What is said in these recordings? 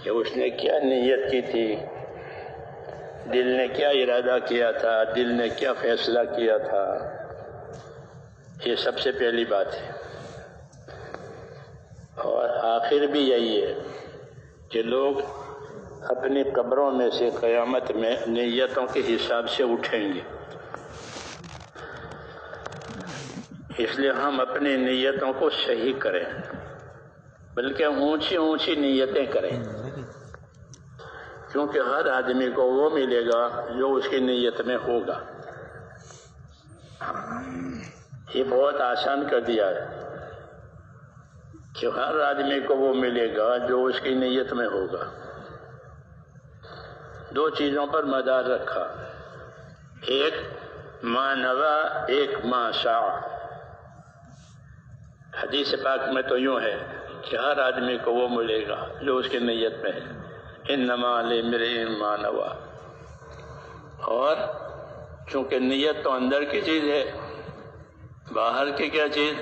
کہ اس نے کیا نیت کی تھی، دل نے کیا ارادہ کیا تھا، دل نے کیا فیصلہ کیا تھا. یہ سب سے پہلی بات ہے. اور آخر بھی یہی ہے کہ لوگ اپنی قبروں میں سے قیامت میں نیتوں کے حساب سے اٹھیں گے. اس لیے ہم اپنی نیتوں کو صحیح کریں، بلکہ اونچی اونچی نیتیں کریں، کیونکہ ہر آدمی کو وہ ملے گا جو اس کی نیت میں ہوگا. یہ بہت آسان کر دیا ہے کہ ہر آدمی کو وہ ملے گا جو اس کی نیت میں ہوگا. دو چیزوں پر مدار رکھا، ایک ما نوا، ایک ما شاء. حدیث پاک میں تو یوں ہے کہ ہر آدمی کو وہ ملے گا جو اس کی نیت میں ہے. انما لامرئ ما نوی. اور چونکہ نیت تو اندر کی چیز ہے، باہر کی کیا چیز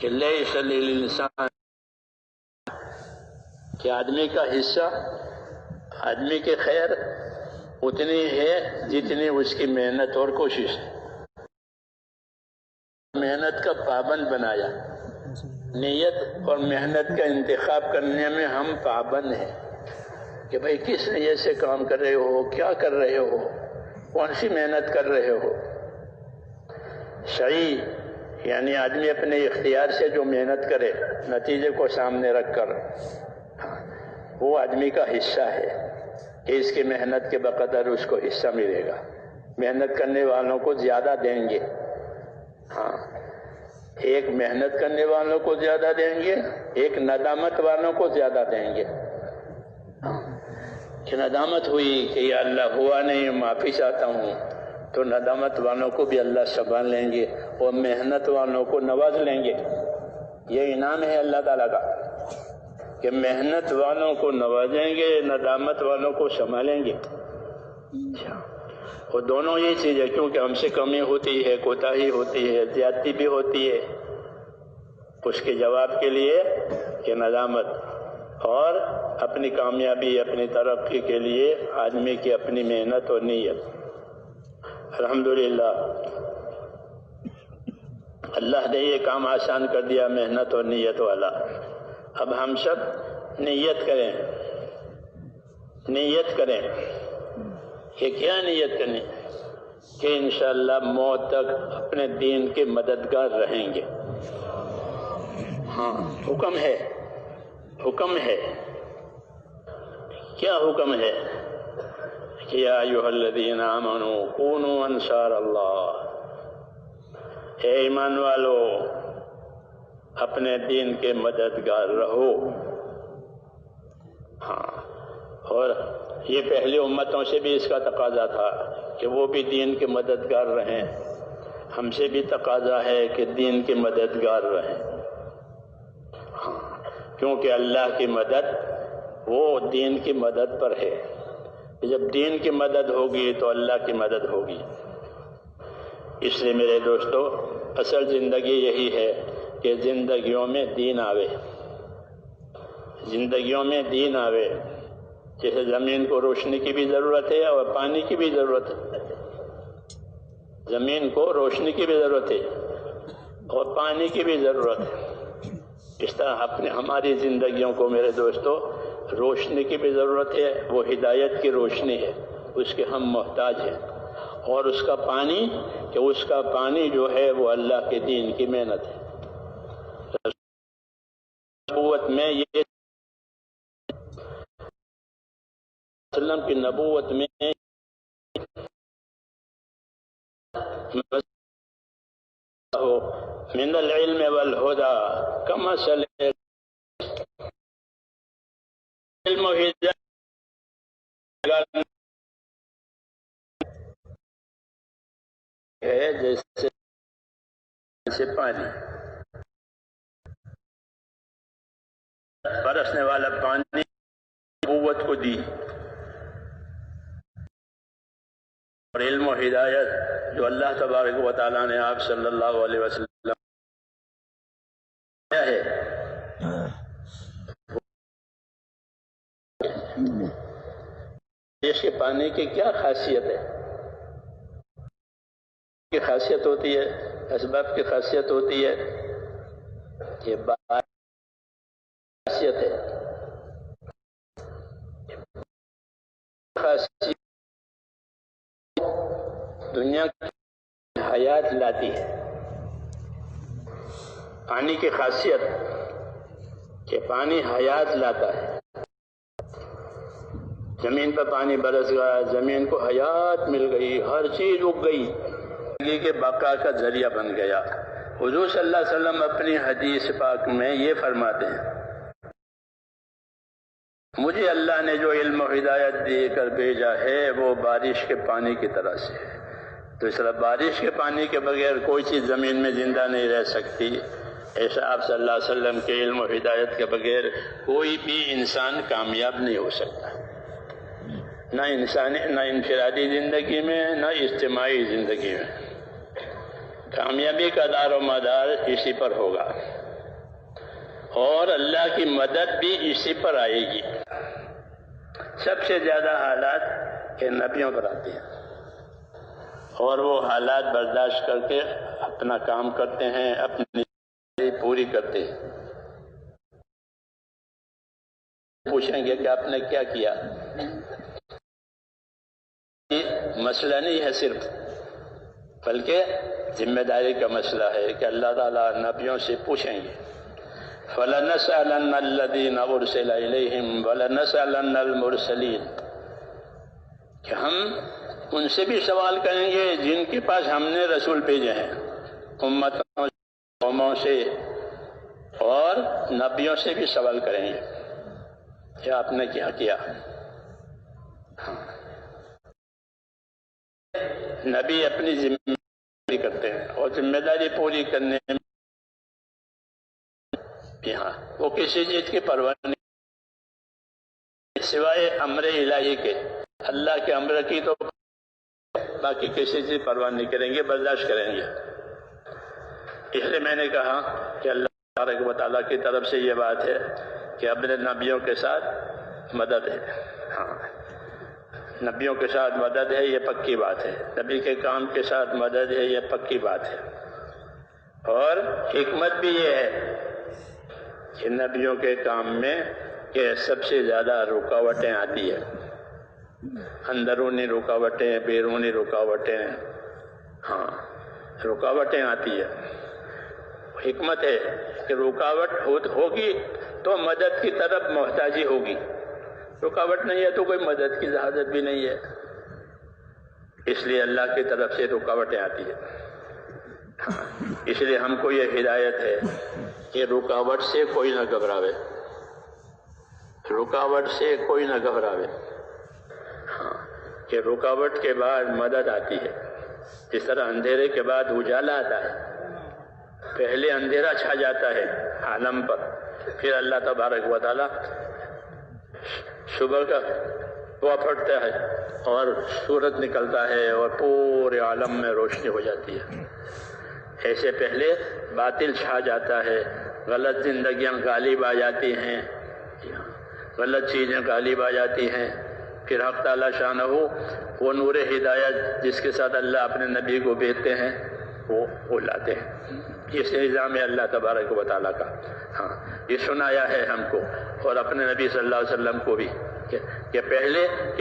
کہ لیس للانسان، کہ آدمی کا حصہ، آدمی کی خیر اتنی ہے جتنی اس کی محنت اور کوشش ہے. محنت کا پابند بنایا. نیت اور محنت کا انتخاب کرنے میں ہم پابند ہیں کہ بھئی کس نیت سے کام کر رہے ہو، کیا کر رہے ہو، کون سی محنت کر رہے ہو. صحیح یعنی آدمی اپنے اختیار سے جو محنت کرے نتیجے کو سامنے رکھ کر، وہ آدمی کا حصہ ہے کہ اس کی محنت کے بقدر اس کو حصہ ملے گا. محنت کرنے والوں کو زیادہ دیں گے. ہاں، ایک محنت کرنے والوں کو زیادہ دیں گے، ایک ندامت والوں کو زیادہ دیں گے. کہ ندامت ہوئی کہ یا اللہ ہوا نہیں، معافی چاہتا ہوں، تو ندامت والوں کو بھی اللہ سنبھال لیں گے اور محنت والوں کو نواز لیں گے. یہ انعام ہے اللہ تعالیٰ کا کہ محنت والوں کو نوازیں گے، ندامت والوں کو سنبھالیں گے. اور دونوں یہ چیز ہے، کیونکہ ہم سے کمی ہوتی ہے، کوتاہی ہوتی ہے، زیادتی بھی ہوتی ہے. اس کے جواب کے لیے کہ ندامت، اور اپنی کامیابی، اپنی ترقی کے لیے آدمی کی اپنی محنت اور نیت. الحمدللہ اللہ نے یہ کام آسان کر دیا، محنت اور نیت والا. اب ہم سب نیت کریں. نیت کریں کہ کیا نیت کرنی کہ انشاءاللہ موت تک اپنے دین کے مددگار رہیں گے. ہاں، حکم ہے، حکم ہے. کیا حکم ہے کہ یا ایھا الذین آمنوا کونوا انصار اللہ. اے ایمان والو اپنے دین کے مددگار رہو. ہاں، اور یہ پہلی امتوں سے بھی اس کا تقاضا تھا کہ وہ بھی دین کے مددگار رہیں. ہم سے بھی تقاضا ہے کہ دین کے مددگار رہیں. ہاں، کیونکہ اللہ کی مدد وہ دین کی مدد پر ہے. جب دین کی مدد ہوگی تو اللہ کی مدد ہوگی. اس لیے میرے دوستو، اصل زندگی یہی ہے کہ زندگیوں میں دین آوے، زندگیوں میں دین آوے. جیسے زمین کو روشنی کی بھی ضرورت ہے اور پانی کی بھی ضرورت ہے. زمین کو روشنی کی بھی ضرورت ہے اور پانی کی بھی ضرورت ہے. اس طرح ہماری زندگیوں کو میرے دوستو روشنی کی بھی ضرورت ہے. وہ ہدایت کی روشنی ہے، اس کے ہم محتاج ہیں. اور اس کا پانی، کہ اس کا پانی جو ہے وہ اللہ کے دین کی محنت ہے. نبوت میں یہ وسلم کی نبوت میں من العلم والہدى کمثل علم و ہدایت ہے جیسے پانی، برسنے والا پانی نبوت کو دی، اور علم و ہدایت جو اللہ تبارک و تعالیٰ نے آپ صلی اللہ علیہ وسلم کیا ہے بارش کے پانی کی کیا خاصیت ہے؟ کی خاصیت ہوتی ہے، اسباب کی خاصیت ہوتی ہے کہ خاصیت ہے، خاصیت دنیا کی حیات لاتی ہے۔ پانی کی خاصیت کہ پانی حیات لاتا ہے۔ زمین پر پانی برس گیا، زمین کو حیات مل گئی، ہر چیز اگ گئی، زندگی کے بقا کا ذریعہ بن گیا۔ حضور صلی اللہ علیہ وسلم اپنی حدیث پاک میں یہ فرماتے ہیں، مجھے اللہ نے جو علم و ہدایت دے کر بھیجا ہے وہ بارش کے پانی کی طرح سے ہے۔ تو اس طرح بارش کے پانی کے بغیر کوئی چیز زمین میں زندہ نہیں رہ سکتی، ایسا آپ صلی اللہ علیہ وسلم کے علم و ہدایت کے بغیر کوئی بھی انسان کامیاب نہیں ہو سکتا، نہ انفرادی زندگی میں نہ اجتماعی زندگی میں۔ کامیابی کا دار و مدار اسی پر ہوگا، اور اللہ کی مدد بھی اسی پر آئے گی۔ سب سے زیادہ حالات کہ نبیوں پر آتے ہیں، اور وہ حالات برداشت کر کے اپنا کام کرتے ہیں، اپنی پوری کرتے ہیں۔ پوچھیں گے کہ آپ نے کیا کیا؟ مسئلہ نہیں ہے صرف، بلکہ ذمہ داری کا مسئلہ ہے کہ اللہ تعالیٰ نبیوں سے پوچھیں گے، فَلَنَسْأَلَنَّ الَّذِينَ أُرْسِلَ إِلَيْهِمْ وَلَنَسْأَلَنَّ الْمُرْسَلِينَ، کہ ہم ان سے بھی سوال کریں گے جن کے پاس ہم نے رسول بھیجے ہیں، امتوں قوموں سے، اور نبیوں سے بھی سوال کریں گے کہ آپ نے کیا کیا۔ نبی اپنی ذمہ داری کرتے ہیں، اور ذمہ داری پوری کرنے میں یہاں وہ کسی چیز کی پرواہ نہیں سوائے امر الہی کے، اللہ کے امر کی، تو باقی کسی چیز پرواہ نہیں کریں گے، برداشت کریں گے۔ اس لیے میں نے کہا کہ اللہ تبارک و تعالیٰ کی طرف سے یہ بات ہے کہ اپنے نبیوں کے ساتھ مدد ہے۔ ہاں، نبیوں کے ساتھ مدد ہے، یہ پکی بات ہے۔ نبی کے کام کے ساتھ مدد ہے، یہ پکی بات ہے۔ اور حکمت بھی یہ ہے کہ نبیوں کے کام میں کہ سب سے زیادہ رکاوٹیں آتی ہیں، اندرونی رکاوٹیں، بیرونی رکاوٹیں، ہاں رکاوٹیں آتی ہیں۔ حکمت ہے کہ رکاوٹ ہوگی تو مدد کی طرف محتاجی ہوگی، رکاوٹ نہیں ہے تو کوئی مدد کی ضرورت بھی نہیں ہے۔ اس لیے اللہ کی طرف سے رکاوٹیں آتی ہیں۔ اس لیے ہم کو یہ ہدایت ہے کہ رکاوٹ سے کوئی نہ گھبراوے، رکاوٹ سے کوئی نہ گھبراوے، ہاں کہ رکاوٹ کے بعد مدد آتی ہے۔ جس طرح اندھیرے کے بعد اجالا آتا ہے، پہلے اندھیرا چھا جاتا ہے عالم پر، پھر اللہ تبارک و تعالیٰ صبح کا ہوا پھٹتا ہے اور سورج نکلتا ہے اور پورے عالم میں روشنی ہو جاتی ہے۔ ایسے پہلے باطل چھا جاتا ہے، غلط زندگیاں غالب آ جاتی ہیں، غلط چیزیں غالب آ جاتی ہیں، پھر حق تعالیٰ شانہ وہ نور ہدایت جس کے ساتھ اللہ اپنے نبی کو بھیجتے ہیں وہ لاتے ہیں۔ اس نظام ہے اللہ تبارک و تعالیٰ کا۔ ہاں یہ سنایا ہے ہم کو اور اپنے نبی صلی اللہ علیہ وسلم کو بھی کہ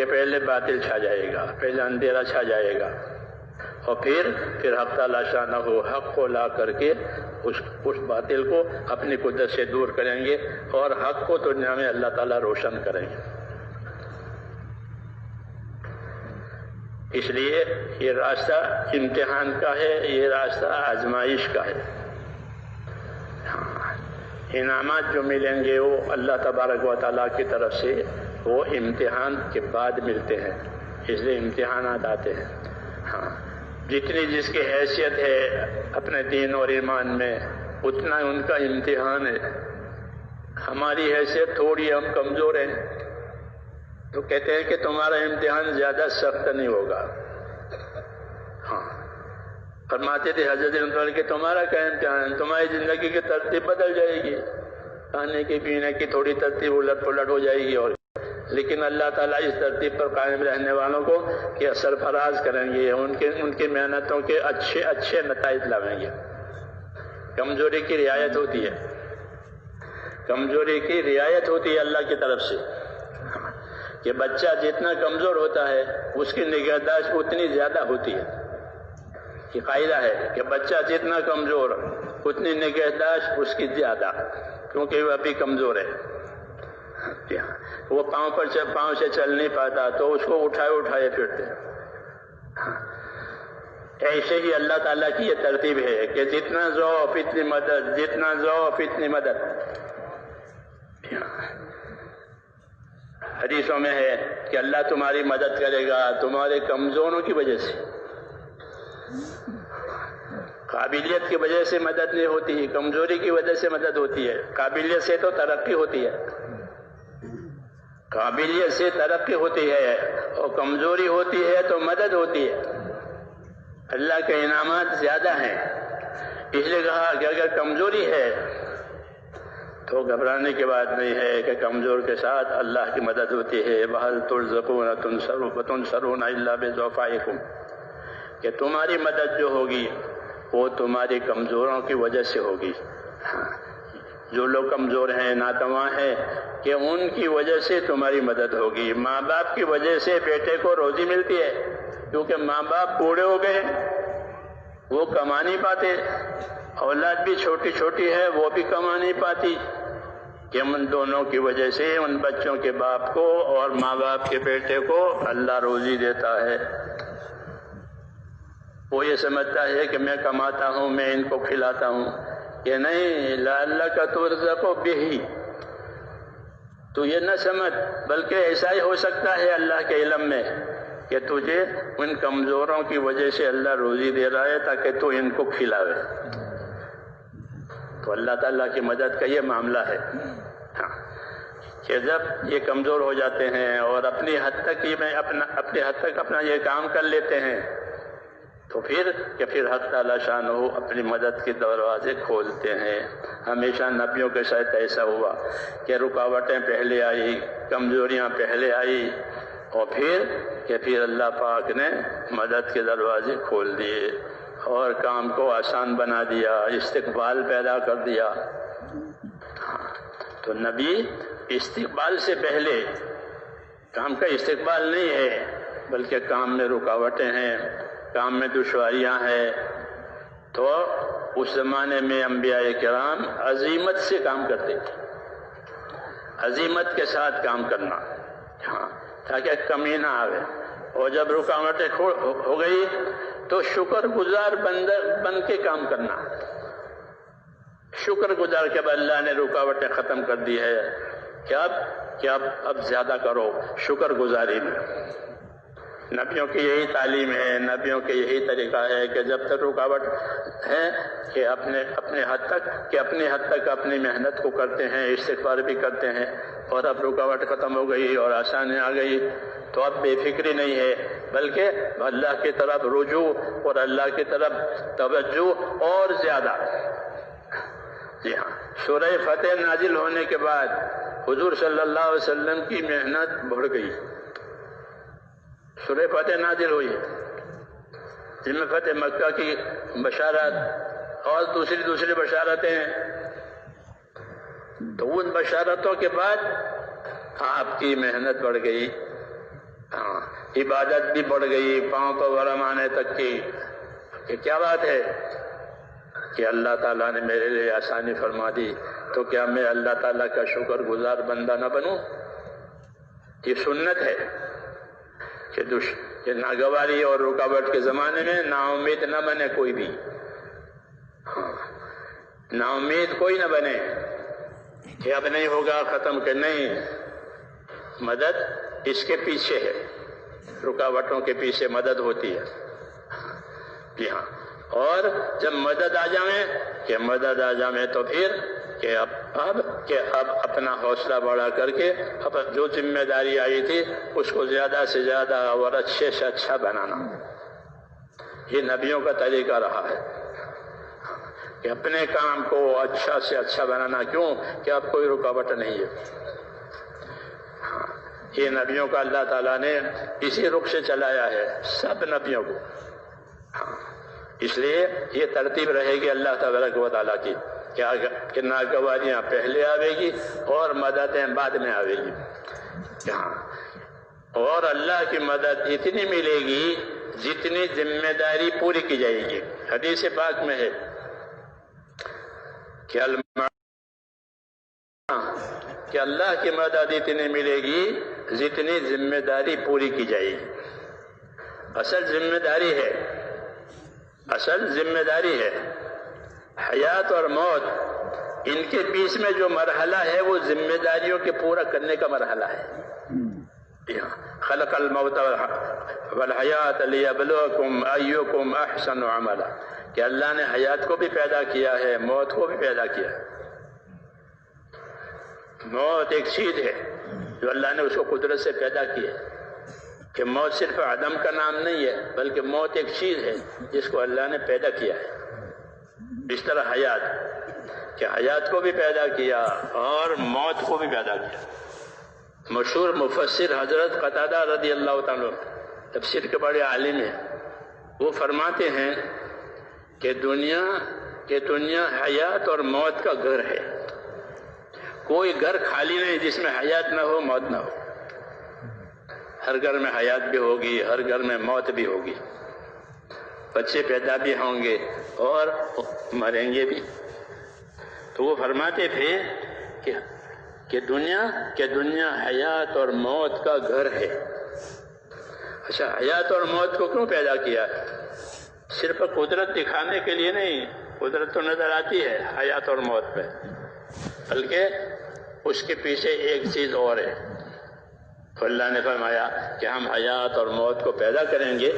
پہلے باطل چھا جائے گا، پہلے اندھیرا چھا جائے گا، اور پھر حق تعالیٰ شانہ حق کو لا کر کے اس باطل کو اپنی قدرت سے دور کریں گے، اور حق کو دنیا میں اللہ تعالیٰ روشن کریں گے۔ اس لیے یہ راستہ امتحان کا ہے، یہ راستہ آزمائش کا ہے۔ انعامات جو ملیں گے وہ اللہ تبارک و تعالیٰ کی طرف سے وہ امتحان کے بعد ملتے ہیں، اس لیے امتحانات آتے ہیں۔ ہاں جتنی جس کی حیثیت ہے اپنے دین اور ایمان میں اتنا ان کا امتحان ہے۔ ہماری حیثیت تھوڑی، ہم کمزور ہیں، تو کہتے ہیں کہ تمہارا امتحان زیادہ سخت نہیں ہوگا۔ ہاں فرماتے تھے حضرت عمر کہ تمہارا کیا امتحان ہے، تمہاری زندگی کی ترتیب بدل جائے گی، کھانے کی پینے کی تھوڑی ترتیب الٹ پلٹ ہو جائے گی، اور لیکن اللہ تعالیٰ اس ترتیب پر قائم رہنے والوں کو کہ سرفراز کریں گے، ان کی محنتوں کے اچھے نتائج لاویں گے۔ کمزوری کی رعایت ہوتی ہے، کمزوری کی رعایت ہوتی ہے اللہ کی طرف سے، کہ بچہ جتنا کمزور ہوتا ہے اس کی نگہداشت اتنی زیادہ ہوتی ہے۔ یہ قاعدہ ہے کہ بچہ جتنا کمزور اتنی نگہداشت اس کی زیادہ، کیونکہ وہ ابھی کمزور ہے۔ وہ پاؤں سے چل نہیں پاتا تو اس کو اٹھائے پھرتے۔ ایسے ہی اللہ تعالیٰ کی یہ ترتیب ہے کہ جتنا ضعف اتنی مدد، جتنا ضعف اتنی مدد۔ حدیثوں میں ہے کہ اللہ تمہاری مدد کرے گا تمہارے کمزوروں کی وجہ سے۔ قابلیت کی وجہ سے مدد نہیں ہوتی، کمزوری کی وجہ سے مدد ہوتی ہے۔ قابلیت سے تو ترقی ہوتی ہے، قابلیت سے ترقی ہوتی ہے، اور کمزوری ہوتی ہے تو مدد ہوتی ہے۔ اللہ کے انعامات زیادہ ہیں، اس لیے کہا کہ اگر کمزوری ہے تو گھبرانے کی بات نہیں ہے کہ کمزور کے ساتھ اللہ کی مدد ہوتی ہے۔ وَهَلْ تُرْزَقُونَ تُنْصَرُونَ إِلَّا بِضُعَفَائِكُمْ، کہ تمہاری مدد جو ہوگی وہ تمہاری کمزوروں کی وجہ سے ہوگی۔ جو لوگ کمزور ہیں، ناتواں ہیں، کہ ان کی وجہ سے تمہاری مدد ہوگی۔ ماں باپ کی وجہ سے بیٹے کو روزی ملتی ہے، کیونکہ ماں باپ بوڑھے ہو گئے، وہ کما نہیں پاتے، اولاد بھی چھوٹی چھوٹی ہے وہ بھی کما نہیں پاتی، کہ ان دونوں کی وجہ سے ان بچوں کے باپ کو اور ماں باپ کے بیٹے کو اللہ روزی دیتا ہے۔ وہ یہ سمجھتا ہے کہ میں کماتا ہوں، میں ان کو کھلاتا ہوں، کہ نہیں، لعلک ترزق بہ، تو یہ نہ سمجھ، بلکہ ایسا ہی ہو سکتا ہے اللہ کے علم میں کہ تجھے ان کمزوروں کی وجہ سے اللہ روزی دے رہا ہے تاکہ تو ان کو کھلاوے۔ تو اللہ تعالیٰ کی مدد کا یہ معاملہ ہے، کہ جب یہ کمزور ہو جاتے ہیں اور اپنی حد تک اپنا یہ کام کر لیتے ہیں، تو پھر حق تعالیٰ شانہ اپنی مدد کے دروازے کھولتے ہیں۔ ہمیشہ نبیوں کے ساتھ ایسا ہوا کہ رکاوٹیں پہلے آئی، کمزوریاں پہلے آئی، اور پھر اللہ پاک نے مدد کے دروازے کھول دیے اور کام کو آسان بنا دیا، استقبال پیدا کر دیا۔ تو نبی استقبال سے پہلے کام کا استقبال نہیں ہے، بلکہ کام میں رکاوٹیں ہیں، کام میں دشواریاں ہیں، تو اس زمانے میں انبیاء کرام عزیمت سے کام کرتے تھے، عزیمت کے ساتھ کام کرنا، تاکہ کمی نہ آئے۔ اور جب رکاوٹیں ہو گئی تو شکر گزار بن کے کام کرنا، شکر گزار کہ اللہ نے رکاوٹیں ختم کر دی ہے، کہ اب زیادہ کرو شکر گزاری میں۔ نبیوں کی یہی تعلیم ہے، نبیوں کے یہی طریقہ ہے کہ جب تک رکاوٹ ہے کہ اپنے حد تک اپنی محنت کو کرتے ہیں، استغفار بھی کرتے ہیں، اور اب رکاوٹ ختم ہو گئی اور آسانی آ گئی تو اب بے فکری نہیں ہے، بلکہ اللہ کی طرف رجوع اور اللہ کی طرف توجہ اور زیادہ۔ جی ہاں، سورہ فتح نازل ہونے کے بعد حضور صلی اللہ علیہ وسلم کی محنت بڑھ گئی۔ سورہ فتح نازل ہوئی، جن میں فتح مکہ کی بشارت اور دوسری بشارتیں ہیں، تو ان بشارتوں کے بعد آپ کی محنت بڑھ گئی، عبادت بھی بڑھ گئی، پاؤں پر ورم آنے تک کی۔ کہ کیا بات ہے کہ اللہ تعالیٰ نے میرے لیے آسانی فرما دی، تو کیا میں اللہ تعالیٰ کا شکر گزار بندہ نہ بنوں؟ یہ سنت ہے کہ ناگواری اور رکاوٹ کے زمانے میں نا امید نہ بنے کوئی بھی، نا امید کوئی نہ بنے کہ اب نہیں ہوگا، ختم کہ نہیں، مدد اس کے پیچھے ہے، رکاوٹوں کے پیچھے مدد ہوتی ہے۔ جی ہاں، اور جب مدد آ جائے تو پھر کہ اب اپنا حوصلہ بڑھا کر کے اب جو ذمہ داری آئی تھی اس کو زیادہ سے زیادہ اور اچھے سے اچھا بنانا، یہ نبیوں کا طریقہ رہا ہے کہ اپنے کام کو اچھا سے اچھا بنانا۔ کیوں کہ اب کوئی رکاوٹ نہیں ہے، یہ نبیوں کا اللہ تعالیٰ نے اسی رخ سے چلایا ہے، سب نبیوں کو۔ اس لیے یہ ترتیب رہے گی اللہ تبارک و تعالیٰ کی کہ ناگواریاں پہلے آوے گی اور مددیں بعد میں آوے گی۔ اور اللہ کی مدد اتنی ملے گی جتنی ذمہ داری پوری کی جائے گی۔ حدیث پاک میں ہے کہ اللہ کی مدد اتنی ملے گی جتنی ذمہ داری پوری کی جائے گی۔ اصل ذمہ داری ہے حیات اور موت، ان کے بیچ میں جو مرحلہ ہے وہ ذمہ داریوں کے پورا کرنے کا مرحلہ ہے۔ خلق الموت والحیات لیبلوکم ایکم احسن عملا، کہ اللہ نے حیات کو بھی پیدا کیا ہے، موت کو بھی پیدا کیا ہے۔ موت ایک چیز ہے جو اللہ نے اس کو قدرت سے پیدا کی ہے، کہ موت صرف عدم کا نام نہیں ہے، بلکہ موت ایک چیز ہے جس کو اللہ نے پیدا کیا ہے۔ اس طرح حیات، کہ حیات کو بھی پیدا کیا اور موت کو بھی پیدا کیا۔ مشہور مفسر حضرت قتادہ رضی اللہ تعالیٰ تفسیر کے بڑے عالم ہیں، وہ فرماتے ہیں کہ دنیا حیات اور موت کا گھر ہے۔ کوئی گھر خالی نہیں جس میں حیات نہ ہو، موت نہ ہو۔ ہر گھر میں حیات بھی ہوگی، ہر گھر میں موت بھی ہوگی، بچے پیدا بھی ہوں گے اور مریں گے بھی۔ تو وہ فرماتے تھے کہ دنیا حیات اور موت کا گھر ہے۔ اچھا، حیات اور موت کو کیوں پیدا کیا ہے؟ صرف قدرت دکھانے کے لیے نہیں، قدرت تو نظر آتی ہے حیات اور موت پہ، بلکہ اس کے پیچھے ایک چیز اور ہے۔ تو اللہ نے فرمایا کہ ہم حیات اور موت کو پیدا کریں گے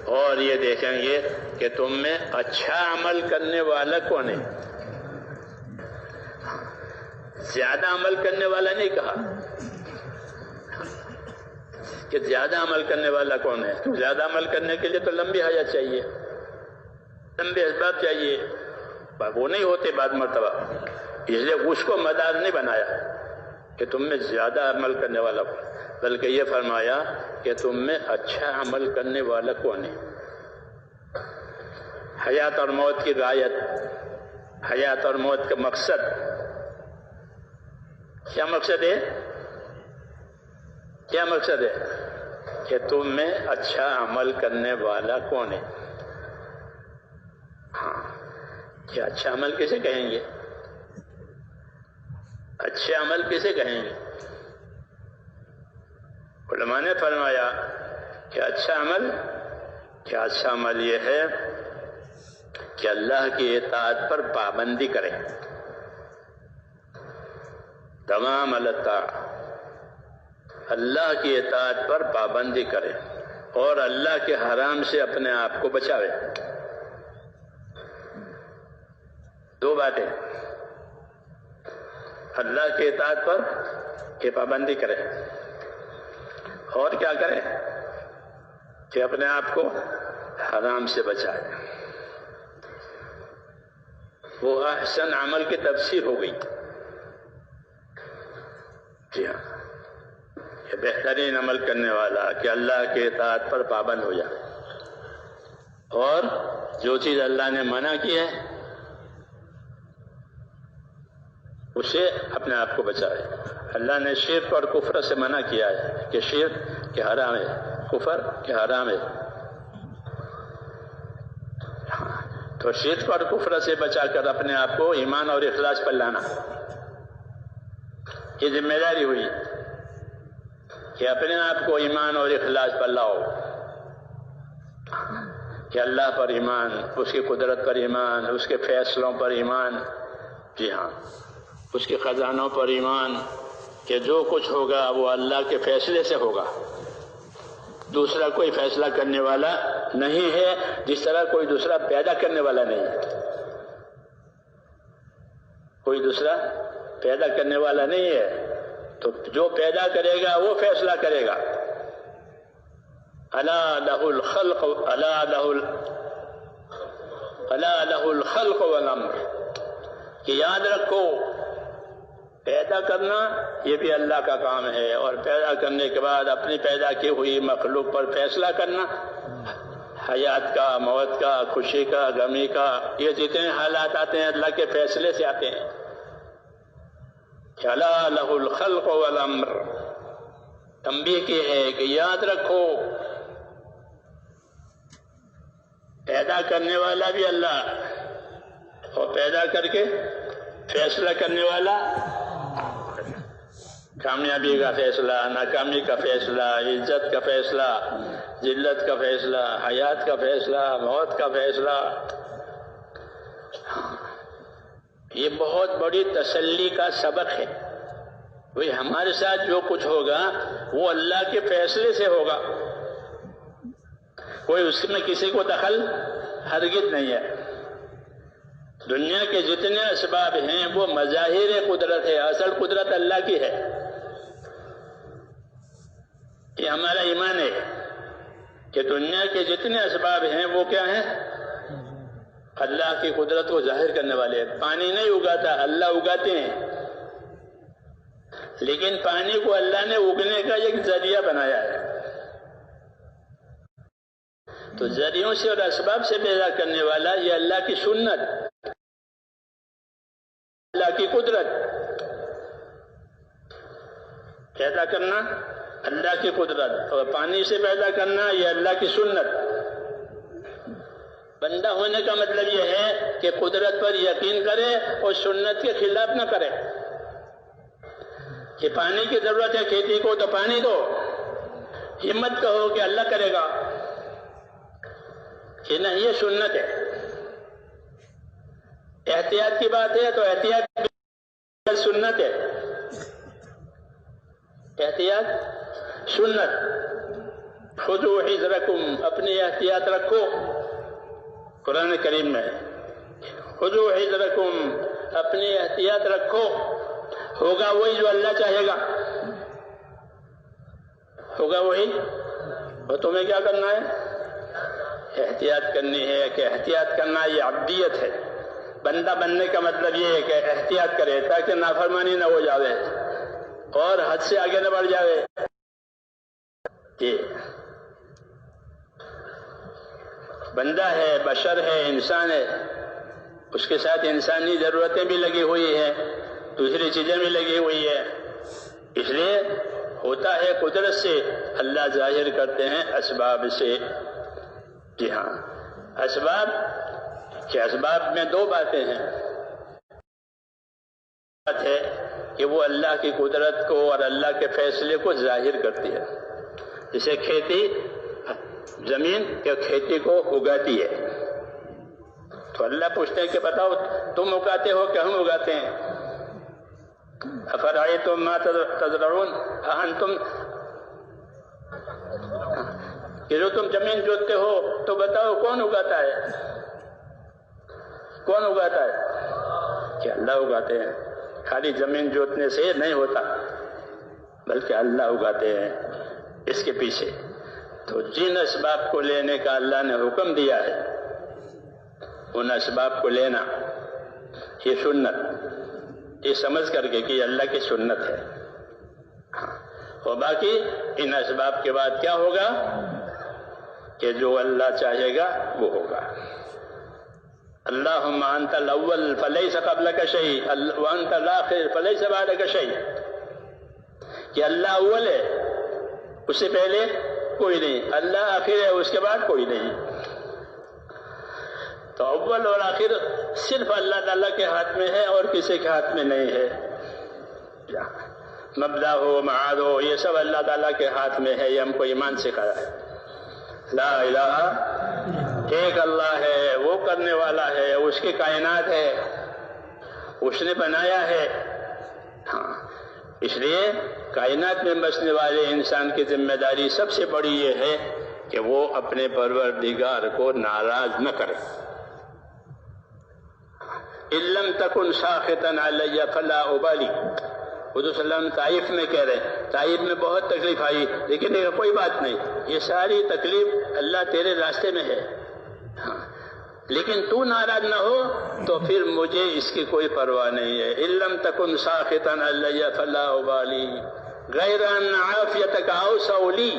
اور یہ دیکھیں گے کہ تم میں اچھا عمل کرنے والا کون ہے۔ زیادہ عمل کرنے والا نہیں کہا کہ زیادہ عمل کرنے والا کون ہے۔ تو زیادہ عمل کرنے کے لیے تو لمبی حیات چاہیے، لمبے اسباب چاہیے، وہ نہیں ہوتے بعد مرتبہ۔ اس لیے اس کو مدار نہیں بنایا کہ تم میں زیادہ عمل کرنے والا کون، بلکہ یہ فرمایا کہ تم میں اچھا عمل کرنے والا کون ہے۔ حیات اور موت کی غایت، حیات اور موت کا مقصد کیا مقصد ہے؟ کیا مقصد ہے؟ کہ تم میں اچھا عمل کرنے والا کون ہے۔ ہاں، کہ اچھا عمل کسے کہیں گے؟ اچھے عمل کسے کہیں گے؟ علماء نے فرمایا کہ اچھا عمل یہ ہے کہ اللہ کی اطاعت پر پابندی کرے، تمام اللہ کی اطاعت پر پابندی کرے اور اللہ کے حرام سے اپنے آپ کو بچاوے۔ دو باتیں، اللہ کی اطاعت پر کہ پابندی کرے اور کیا کرے کہ اپنے آپ کو حرام سے بچائے۔ وہ احسن عمل کی تفسیر ہو گئی۔ جی ہاں، یہ بہترین عمل کرنے والا کہ اللہ کی اطاعت پر پابند ہو جائے اور جو چیز اللہ نے منع کی ہے اسے اپنے آپ کو بچائے۔ اللہ نے شرک اور کفر سے منع کیا ہے کہ شرک کہ حرام ہے، کفر کہ حرام ہے۔ تو شرک اور کفر سے بچا کر اپنے آپ کو ایمان اور اخلاص پر لانا، یہ ذمہ داری ہوئی کہ اپنے آپ کو ایمان اور اخلاص پر لاؤ، کہ اللہ پر ایمان، اس کی قدرت پر ایمان، اس کے فیصلوں پر ایمان، جی ہاں، اس کے خزانوں پر ایمان، کہ جو کچھ ہوگا وہ اللہ کے فیصلے سے ہوگا، دوسرا کوئی فیصلہ کرنے والا نہیں ہے، جس طرح کوئی دوسرا پیدا کرنے والا نہیں ہے۔ کوئی دوسرا پیدا کرنے والا نہیں ہے، تو جو پیدا کرے گا وہ فیصلہ کرے گا۔ الا لہ الخلق والامر، کہ یاد رکھو پیدا کرنا یہ بھی اللہ کا کام ہے، اور پیدا کرنے کے بعد اپنی پیدا کی ہوئی مخلوق پر فیصلہ کرنا، حیات کا، موت کا، خوشی کا، غمی کا، یہ جتنے حالات آتے ہیں اللہ کے فیصلے سے آتے ہیں۔ الا لہ الخلق والامر، تنبیہ کی ہے کہ یاد رکھو پیدا کرنے والا بھی اللہ، اور پیدا کر کے فیصلہ کرنے والا، کامیابی کا فیصلہ، ناکامی کا فیصلہ، عزت کا فیصلہ، ذلت کا فیصلہ، حیات کا فیصلہ، موت کا فیصلہ۔ یہ بہت بڑی تسلی کا سبق ہے۔ وہی ہمارے ساتھ جو کچھ ہوگا وہ اللہ کے فیصلے سے ہوگا، کوئی اس میں کسی کو دخل ہرگز نہیں ہے۔ دنیا کے جتنے اسباب ہیں وہ مظاہر قدرت ہے، اصل قدرت اللہ کی ہے۔ یہ ہمارا ایمان ہے کہ دنیا کے جتنے اسباب ہیں وہ کیا ہیں؟ اللہ کی قدرت کو ظاہر کرنے والے ہیں۔ پانی نہیں اگاتا، اللہ اگاتے ہیں، لیکن پانی کو اللہ نے اگنے کا ایک ذریعہ بنایا ہے۔ تو ذریعوں سے اور اسباب سے پیدا کرنے والا یہ اللہ کی سنت، اللہ کی قدرت۔ پیدا کرنا اللہ کی قدرت، اور پانی سے پیدا کرنا یہ اللہ کی سنت۔ بندہ ہونے کا مطلب یہ ہے کہ قدرت پر یقین کرے اور سنت کے خلاف نہ کرے۔ کہ پانی کی ضرورت ہے کھیتی کو تو پانی دو، ہمت کہو کہ اللہ کرے گا، کہ نہیں یہ سنت ہے۔ احتیاط کی بات ہے تو احتیاط سنت ہے، احتیاط سنت۔ خذوا حذرکم، اپنی احتیاط رکھو۔ قرآن کریم میں خذوا حذرکم، اپنی احتیاط رکھو۔ ہوگا وہی جو اللہ چاہے گا، ہوگا وہی، اور تمہیں کیا کرنا ہے؟ احتیاط کرنی ہے۔ کہ احتیاط کرنا یہ عبدیت ہے۔ بندہ بننے کا مطلب یہ ہے کہ احتیاط کرے تاکہ نافرمانی نہ ہو جاوے اور حد سے آگے نہ بڑھ جاوے۔ بندہ ہے، بشر ہے، انسان ہے، اس کے ساتھ انسانی ضرورتیں بھی لگی ہوئی ہیں، دوسری چیزیں بھی لگی ہوئی ہے۔ اس لیے ہوتا ہے قدرت سے، اللہ ظاہر کرتے ہیں اسباب سے۔ جی ہاں، اسباب کہ اسباب میں دو باتیں ہیں۔ بات ہے کہ وہ اللہ کی قدرت کو اور اللہ کے فیصلے کو ظاہر کرتی ہے۔ جیسے کھیتی، زمین یا کھیتی کو اگاتی ہے، تو اللہ پوچھتے ہیں کہ بتاؤ تم اگاتے ہو کہ ہم اگاتے ہیں؟ افرأیتم ما تزرعون اانتم، کہ جو تم زمین جوتتے ہو تو بتاؤ کون اگاتا ہے؟ کون اگاتا ہے؟ کہ اللہ اگاتے ہیں۔ خالی زمین جوتنے سے نہیں ہوتا، بلکہ اللہ اگاتے ہیں اس کے پیچھے۔ تو جن اسباب کو لینے کا اللہ نے حکم دیا ہے ان اسباب کو لینا، یہ سنت، یہ سمجھ کر کے کہ یہ اللہ کی سنت ہے۔ اور باقی ان اسباب کے بعد کیا ہوگا؟ کہ جو اللہ چاہے گا وہ ہوگا۔ اللہم انت الاول فلیس قبلک شیء وانت الاخر فلیس بعدک شیء، کہ اللہ اول ہے، اس سے پہلے کوئی نہیں، اللہ آخر ہے، اس کے بعد کوئی نہیں۔ تو اول اور آخر صرف اللہ تعالیٰ کے ہاتھ میں ہے اور کسی کے ہاتھ میں نہیں ہے۔ مبدا ہو، معاد ہو، یہ سب اللہ تعالیٰ کے ہاتھ میں ہے۔ یہ ہم کو ایمان سکھایا ہے۔ لا الہ، ایک اللہ ہے، وہ کرنے والا ہے، اس کی کائنات ہے، اس نے بنایا ہے۔ ہاں، اس لیے کائنات میں بسنے والے انسان کی ذمہ داری سب سے بڑی یہ ہے کہ وہ اپنے پروردگار کو ناراض نہ کرے۔ ان لم تکن ساخطا علی فلا ابالی، حضور صلی اللہ علیہ وسلم طائف میں کہہ رہے ہیں، طائف میں بہت تکلیف آئی، لیکن کوئی بات نہیں، یہ ساری تکلیف اللہ تیرے راستے میں ہے۔ ہاں، لیکن تو ناراض نہ ہو تو پھر مجھے اس کی کوئی پرواہ نہیں ہے. ان لم تکن ساخطا علی فلا ابالی غیر ان عافیتک اوسع لی.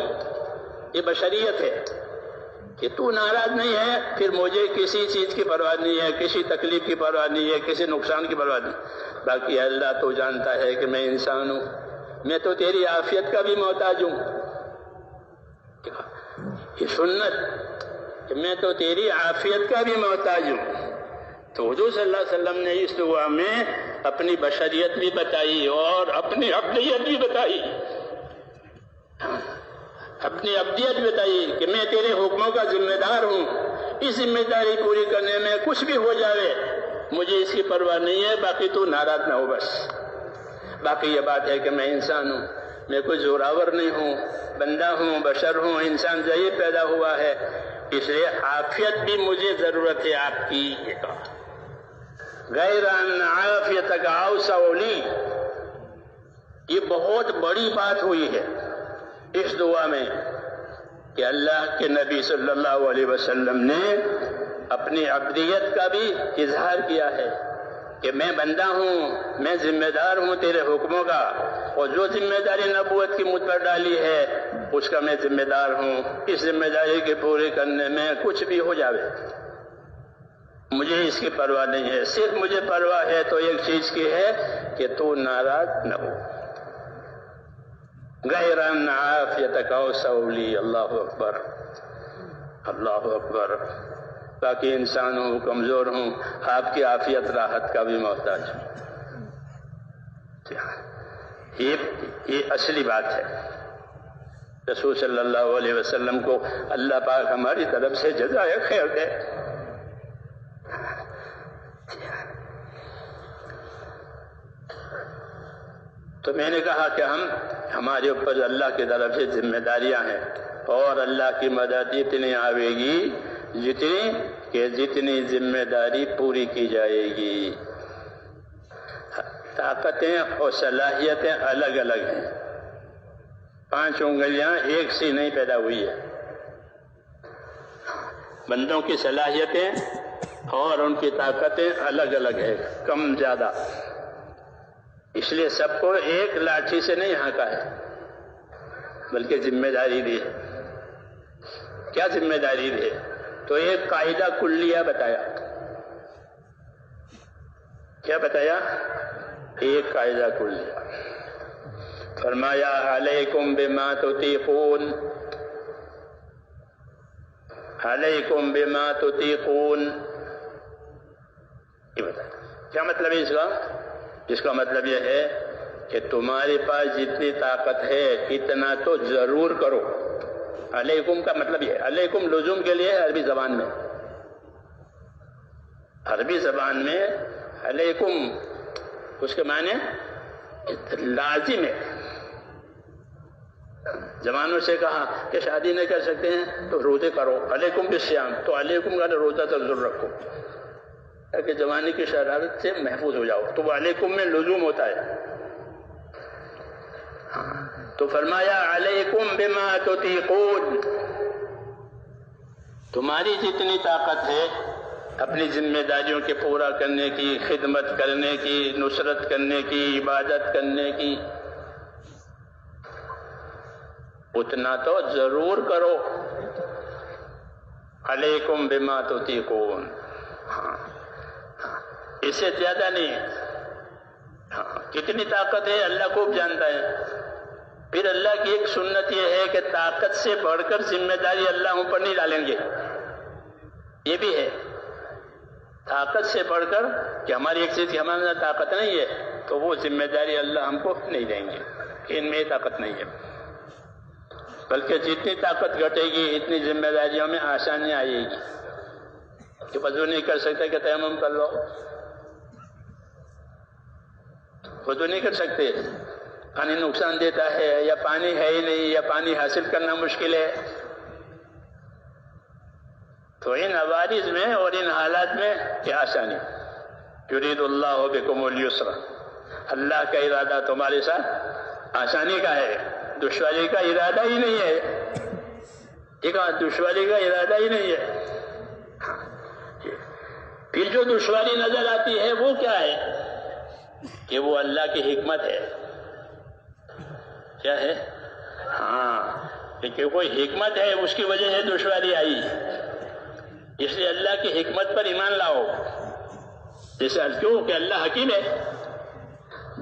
یہ بشریت ہے کہ تو ناراض نہیں ہے پھر مجھے کسی چیز کی پرواہ نہیں ہے، کسی تکلیف کی پرواہ نہیں ہے، کسی نقصان کی پرواہ نہیں. باقی اللہ تو جانتا ہے کہ میں انسان ہوں، میں تو تیری عافیت کا بھی محتاج ہوں. یہ سنت کہ میں تو تیری عافیت کا بھی محتاج ہوں. تو حضور صلی اللہ علیہ وسلم نے اس دعا میں اپنی بشریت بھی بتائی اور اپنی ابدیت بھی بتائی. اپنی ابدیت بتائی کہ میں تیرے حکموں کا ذمہ دار ہوں، اس ذمہ داری پوری کرنے میں کچھ بھی ہو جائے مجھے اس کی پرواہ نہیں ہے، باقی تو ناراض نہ ہو بس. باقی یہ بات ہے کہ میں انسان ہوں، میں کوئی زوراور نہیں ہوں، بندہ ہوں، بشر ہوں، انسان ضعیف پیدا ہوا ہے، اس لیے عافیت بھی مجھے ضرورت ہے آپ کی. یہ کہا غیر ان عافیتک اوسع لی. یہ بہت بڑی بات ہوئی ہے اس دعا میں کہ اللہ کے نبی صلی اللہ علیہ وسلم نے اپنی عبدیت کا بھی اظہار کیا ہے کہ میں بندہ ہوں، میں ذمہ دار ہوں تیرے حکموں کا، اور جو ذمہ داری نبوت کی مجھ پر ڈالی ہے اس کا میں ذمہ دار ہوں. اس ذمہ داری کے پورے کرنے میں کچھ بھی ہو جائے مجھے اس کی پرواہ نہیں ہے. صرف مجھے پرواہ ہے تو ایک چیز کی ہے کہ تو ناراض نہ ہو. غیر ان عافیتک اوسع لی. اللہ اکبر، اللہ اکبر. باقی انسان ہوں، کمزور ہوں، آپ کی عافیت راحت کا بھی محتاج ہوں. یہ اصلی بات ہے. رسول صلی اللہ علیہ وسلم کو اللہ پاک ہماری طرف سے جزائے خیر دے. تو میں نے کہا کہ ہمارے اوپر اللہ کی طرف سے ذمہ داریاں ہیں، اور اللہ کی مدد اتنی آئے گی جتنی ذمہ داری پوری کی جائے گی. طاقتیں اور صلاحیتیں الگ الگ ہیں، 5 انگلیاں ایک سی نہیں پیدا ہوئی ہے. بندوں کی صلاحیتیں اور ان کی طاقتیں الگ الگ ہیں، کم زیادہ. اس لیے سب کو ایک لاٹھی سے نہیں ہانکا ہے، بلکہ ذمہ داری دی ہے. کیا ذمہ داری دی ہے؟ تو ایک قاعدہ کلیہ بتایا. کیا بتایا؟ ایک قاعدہ کلیہ. فرمایا علیکم بما تطیقون، علیکم بما تطیقون. یہ بتایا کیا مطلب ہے اس کا؟ اس کا مطلب یہ ہے کہ تمہارے پاس جتنی طاقت ہے اتنا تو ضرور کرو. علیکم کا مطلب یہ ہے، علیکم لزوم کے لیے عربی زبان میں. عربی زبان میں علیکم اس کے معنی لازم ہے. زمانوں سے کہا کہ شادی نہیں کر سکتے ہیں تو روزے کرو، علیکم بالصیام، تو علیکم کا روزہ تو ضرور رکھو تاکہ زمانے کی شرارت سے محفوظ ہو جاؤ. تو وہ علیکم میں لزوم ہوتا ہے. تو فرمایا علیکم بما تطیقون، تمہاری جتنی طاقت ہے اپنی ذمہ داریوں کے پورا کرنے کی، خدمت کرنے کی، نصرت کرنے کی، عبادت کرنے کی، اتنا تو ضرور کرو. علیکم بما تطیقون، اس سے زیادہ نہیں. کتنی طاقت ہے اللہ خوب جانتا ہے. پھر اللہ کی ایک سنت یہ ہے کہ طاقت سے بڑھ کر ذمہ داری اللہ ہم پر نہیں ڈالیں گے. یہ بھی ہے طاقت سے بڑھ کر کہ ہماری ایک چیز کی ہمارے اندر طاقت نہیں ہے تو وہ ذمہ داری اللہ ہم کو نہیں دیں گے کہ ان میں طاقت نہیں ہے. بلکہ جتنی طاقت گھٹے گی اتنی ذمہ داریوں میں آسانی آئے گی. کہ وضو نہیں کر سکتے کہ تیمم کر لو، وضو نہیں کر سکتے، پانی نقصان دیتا ہے، یا پانی ہے ہی نہیں، یا پانی حاصل کرنا مشکل ہے. تو ان عوارض میں اور ان حالات میں کیا آسانی. یرید اللہ بکم الیسر، اللہ کا ارادہ تمہارے ساتھ آسانی کا ہے، دشواری کا ارادہ ہی نہیں ہے. ٹھیک ہے، دشواری کا ارادہ ہی نہیں ہے. پھر جو دشواری نظر آتی ہے وہ کیا ہے کہ وہ اللہ کی حکمت ہے. کیا ہے؟ ہاں، کہ کوئی حکمت ہے، اس کی وجہ سے دشواری آئی، اس لیے اللہ کی حکمت پر ایمان لاؤ. جیسے کیوں کہ اللہ حکیم ہے،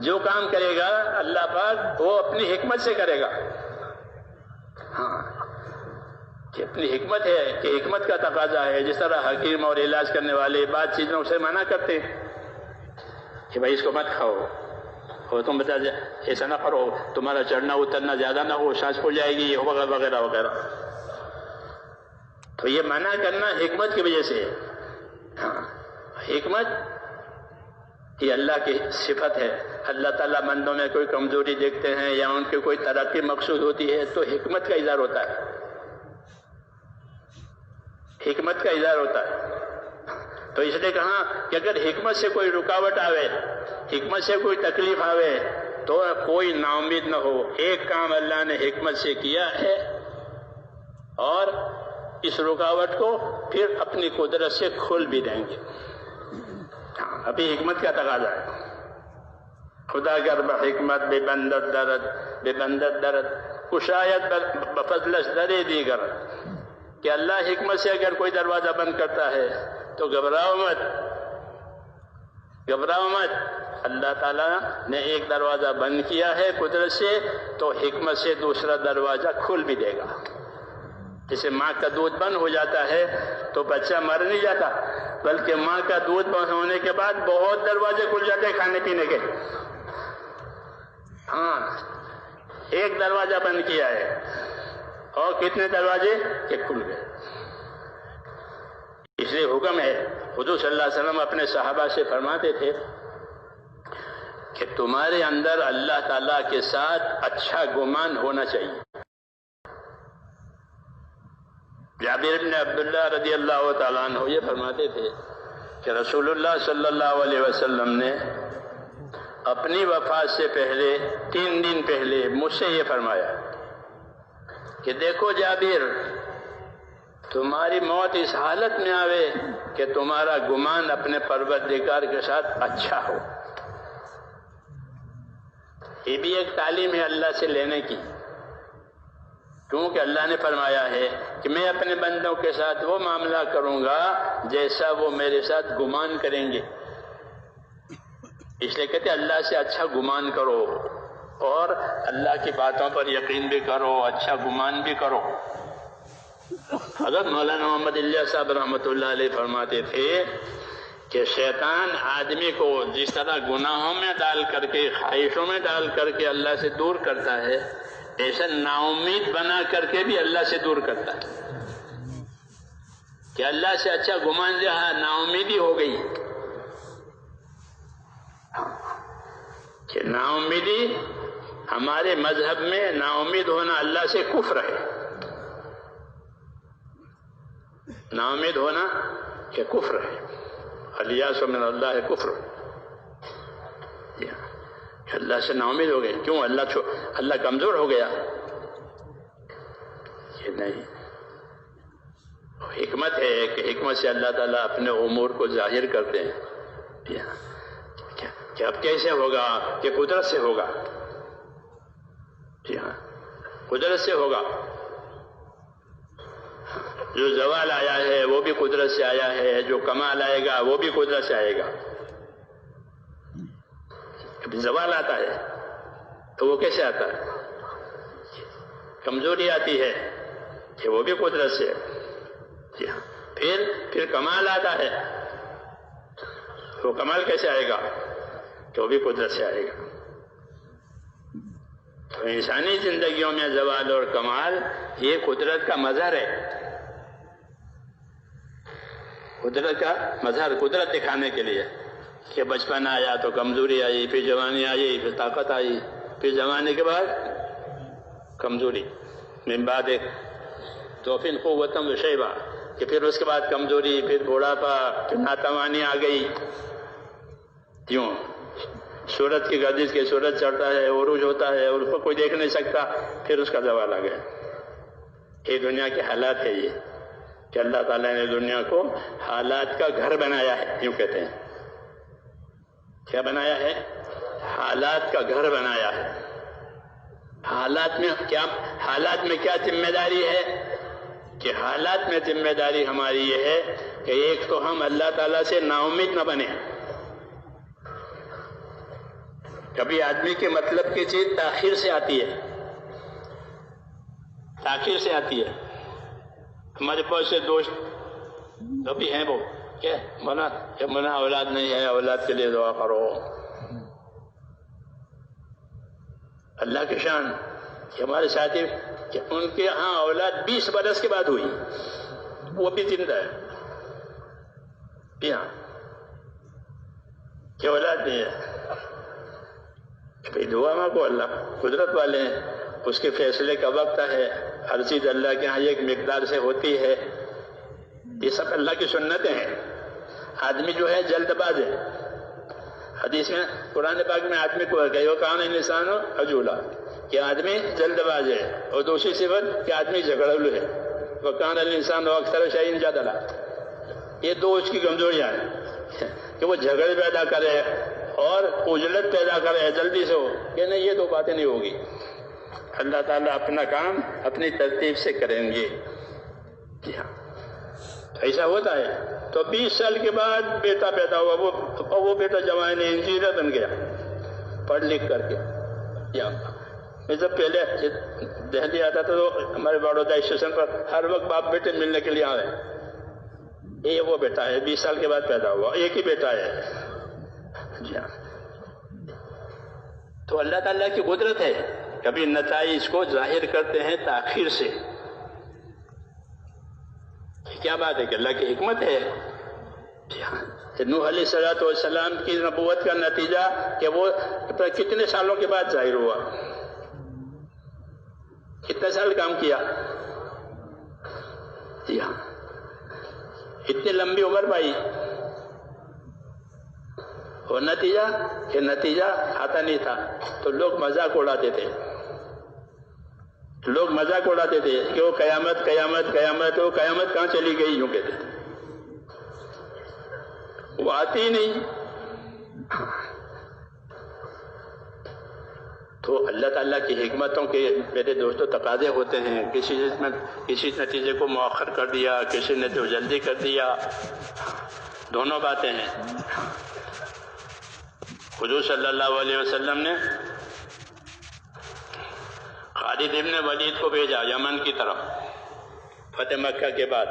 جو کام کرے گا اللہ پاک وہ اپنی حکمت سے کرے گا. ہاں، کہ اپنی حکمت ہے، کہ حکمت کا تقاضا ہے. جس طرح حکیم اور علاج کرنے والے بعض چیزوں سے منع کرتے کہ بھائی اس کو مت کھاؤ، اور تم بتا ایسا نہ کرو، تمہارا چڑھنا اترنا زیادہ نہ ہو، سانس پھول جائے گی، وغیرہ وغیرہ. تو یہ منع کرنا حکمت کی وجہ سے. ہاں، حکمت یہ اللہ کی صفت ہے. اللہ تعالیٰ بندوں میں کوئی کمزوری دیکھتے ہیں یا ان کی کوئی ترقی مقصود ہوتی ہے تو حکمت کا اظہار ہوتا ہے، حکمت کا اظہار ہوتا ہے. تو اس لیے کہا کہ اگر حکمت سے کوئی رکاوٹ آوے، حکمت سے کوئی تکلیف آوے تو کوئی نا امید نہ ہو. ایک کام اللہ نے حکمت سے کیا ہے اور اس رکاوٹ کو پھر اپنی قدرت سے کھول بھی دیں گے. ابھی حکمت کا تقاضا ہے. خدا گر بحکمت بے بندت درد کشایت بفضلش درے دیگر، کہ اللہ حکمت سے اگر کوئی دروازہ بند کرتا ہے تو گھبراؤ مت، گھبراؤ مت. اللہ تعالیٰ نے ایک دروازہ بند کیا ہے قدرت سے، تو حکمت سے دوسرا دروازہ کھل بھی دے گا. جیسے ماں کا دودھ بند ہو جاتا ہے تو بچہ مر نہیں جاتا، بلکہ ماں کا دودھ بند ہونے کے بعد بہت دروازے کھل جاتے ہیں کھانے پینے کے. ہاں، ایک دروازہ بند کیا ہے اور کتنے دروازے کہ کھل گئے. اس لیے حکم ہے، حضور صلی اللہ علیہ وسلم اپنے صحابہ سے فرماتے تھے کہ تمہارے اندر اللہ تعالیٰ کے ساتھ اچھا گمان ہونا چاہیے. جابر بن عبداللہ رضی اللہ تعالیٰ عنہ یہ فرماتے تھے کہ رسول اللہ صلی اللہ علیہ وسلم نے اپنی وفات سے پہلے 3 دن پہلے مجھ سے یہ فرمایا کہ دیکھو جابر، تمہاری موت اس حالت میں آوے کہ تمہارا گمان اپنے پروردگار کے ساتھ اچھا ہو. یہ بھی ایک تعلیم ہے اللہ سے لینے کی، کیونکہ اللہ نے فرمایا ہے کہ میں اپنے بندوں کے ساتھ وہ معاملہ کروں گا جیسا وہ میرے ساتھ گمان کریں گے. اس لیے کہتے اللہ سے اچھا گمان کرو اور اللہ کی باتوں پر یقین بھی کرو، اچھا گمان بھی کرو. حضرت مولانا محمد الیاس صاحب رحمۃ اللہ علیہ فرماتے تھے کہ شیطان آدمی کو جس طرح گناہوں میں ڈال کر کے، خواہشوں میں ڈال کر کے اللہ سے دور کرتا ہے، ایسا نا امید بنا کر کے بھی اللہ سے دور کرتا ہے. کہ اللہ سے اچھا گمان جہاں نا امیدی ہو گئی، کہ نا امیدی ہمارے مذہب میں نا امید ہونا اللہ سے کفر ہے. نا امید ہونا کہ کفر ہے، الیاس من اللہ کفر. اللہ سے نا امید ہو گئے، کیوں؟ اللہ کمزور ہو گیا؟ یہ نہیں، حکمت ہے کہ حکمت سے اللہ تعالیٰ اپنے امور کو ظاہر کرتے ہیں. کہ اب کیسے ہوگا؟ کہ قدرت سے ہوگا. جی ہاں، قدرت سے ہوگا. جو زوال آیا ہے وہ بھی قدرت سے آیا ہے، جو کمال آئے گا وہ بھی قدرت سے آئے گا. زوال آتا ہے تو وہ کیسے آتا ہے؟ کمزوری آتی ہے کہ وہ بھی قدرت سے. جی ہاں، پھر کمال آتا ہے، وہ کمال کیسے آئے گا؟ کہ وہ بھی قدرت سے آئے گا. تو انسانی زندگیوں میں زوال اور کمال یہ قدرت کا مظہر ہے. قدرت کا مظہر، قدرت دکھانے کے لیے کہ بچپن آیا تو کمزوری آئی، پھر جوانی آئی، پھر طاقت آئی، پھر جوانی کے بعد کمزوری، من بعد توفین قوتم وشیبہ، کہ پھر اس کے بعد کمزوری، پھر بوڑھاپا، پھر ناتوانی آ گئی. کیوں؟ سورج کی گردش کے سورج چڑھتا ہے، عروج ہوتا ہے اور اس کو کوئی دیکھ نہیں سکتا، پھر اس کا زوال آ گیا. یہ دنیا کے حالات ہے. یہ کہ اللہ تعالیٰ نے دنیا کو حالات کا گھر بنایا ہے، یوں کہتے ہیں. کیا بنایا ہے؟ حالات کا گھر بنایا ہے. حالات میں کیا ذمہ داری ہے؟ کہ حالات میں ذمہ داری ہماری یہ ہے کہ ایک تو ہم اللہ تعالیٰ سے نا امید نہ بنیں. کبھی آدمی کے مطلب کی چیز تاخیر سے آتی ہے، تاخیر سے آتی ہے. ہمارے پاس سے دوست کبھی ہیں وہ کیا منع اولاد نہیں ہے، اولاد کے لیے دعا کرو. اللہ کی شان کہ ہمارے ساتھی کہ ان کے ہاں اولاد 20 برس کے بعد ہوئی، وہ بھی زندہ ہے. ہاں کہ اولاد نہیں ہے. کہ دعا مانگو، اللہ قدرت والے ہیں، اس کے فیصلے کا وقت ہے. ہر چیز اللہ کے ہاں ایک مقدار سے ہوتی ہے. یہ سب اللہ کی سنتیں ہیں. آدمی جو ہے جلد باز ہے. حدیث میں قرآن پاک میں آدمی کو کہ وہ کان انسان عجولا، کہ آدمی جلد باز ہے. اور دوسری صفت کہ آدمی جھگڑلو ہے. وہ کان الانسان اکثر شیء جدلا. یہ دو اس کی کمزوریاں ہیں کہ وہ جھگڑے پیدا کرے اور اجلت پیدا کرے جلدی سے ہو. کہ نہیں، یہ دو باتیں نہیں ہوگی. اللہ تعالیٰ اپنا کام اپنی ترتیب سے کریں گے. جی ہاں ایسا ہوتا ہے. تو 20 سال کے بعد بیٹا پیدا ہوا، وہ بیٹا جوان انجینئر بن گیا پڑھ لکھ کر کے. میں جب پہلے دہلی آتا تھا تو ہمارے بڑودہ اسٹیشن پر ہر وقت باپ بیٹے ملنے کے لیے آئے. یہ وہ بیٹا ہے 20 سال کے بعد پیدا ہوا، ایک ہی بیٹا ہے. جی ہاں. تو اللہ تعالیٰ کی قدرت ہے، کبھی نتائج کو ظاہر کرتے ہیں تاخیر سے. کیا بات ہے کہ اللہ کی حکمت ہے. نوح علیہ السلام کی نبوت کا نتیجہ کہ وہ کتنے سالوں کے بعد ظاہر ہوا، کتنے سال کام کیا. جی ہاں اتنی لمبی عمر پائی. اور نتیجہ آتا نہیں تھا تو لوگ مذاق اڑاتے تھے. لوگ مذاق اڑاتے تھے کہ وہ قیامت قیامت قیامت، وہ قیامت کہاں چلی گئی یوں کہتے تھے. وہ آتی ہی نہیں. تو اللہ تعالیٰ کی حکمتوں کے میرے دوستوں تقاضے ہوتے ہیں. کسی نتیجے کو مؤخر کر دیا، کسی نے تو جلدی کر دیا. دونوں باتیں ہیں. حضور صلی اللہ علیہ وسلم نے خالد ابن ولید کو بھیجا یمن کی طرف فتح مکہ کے بعد.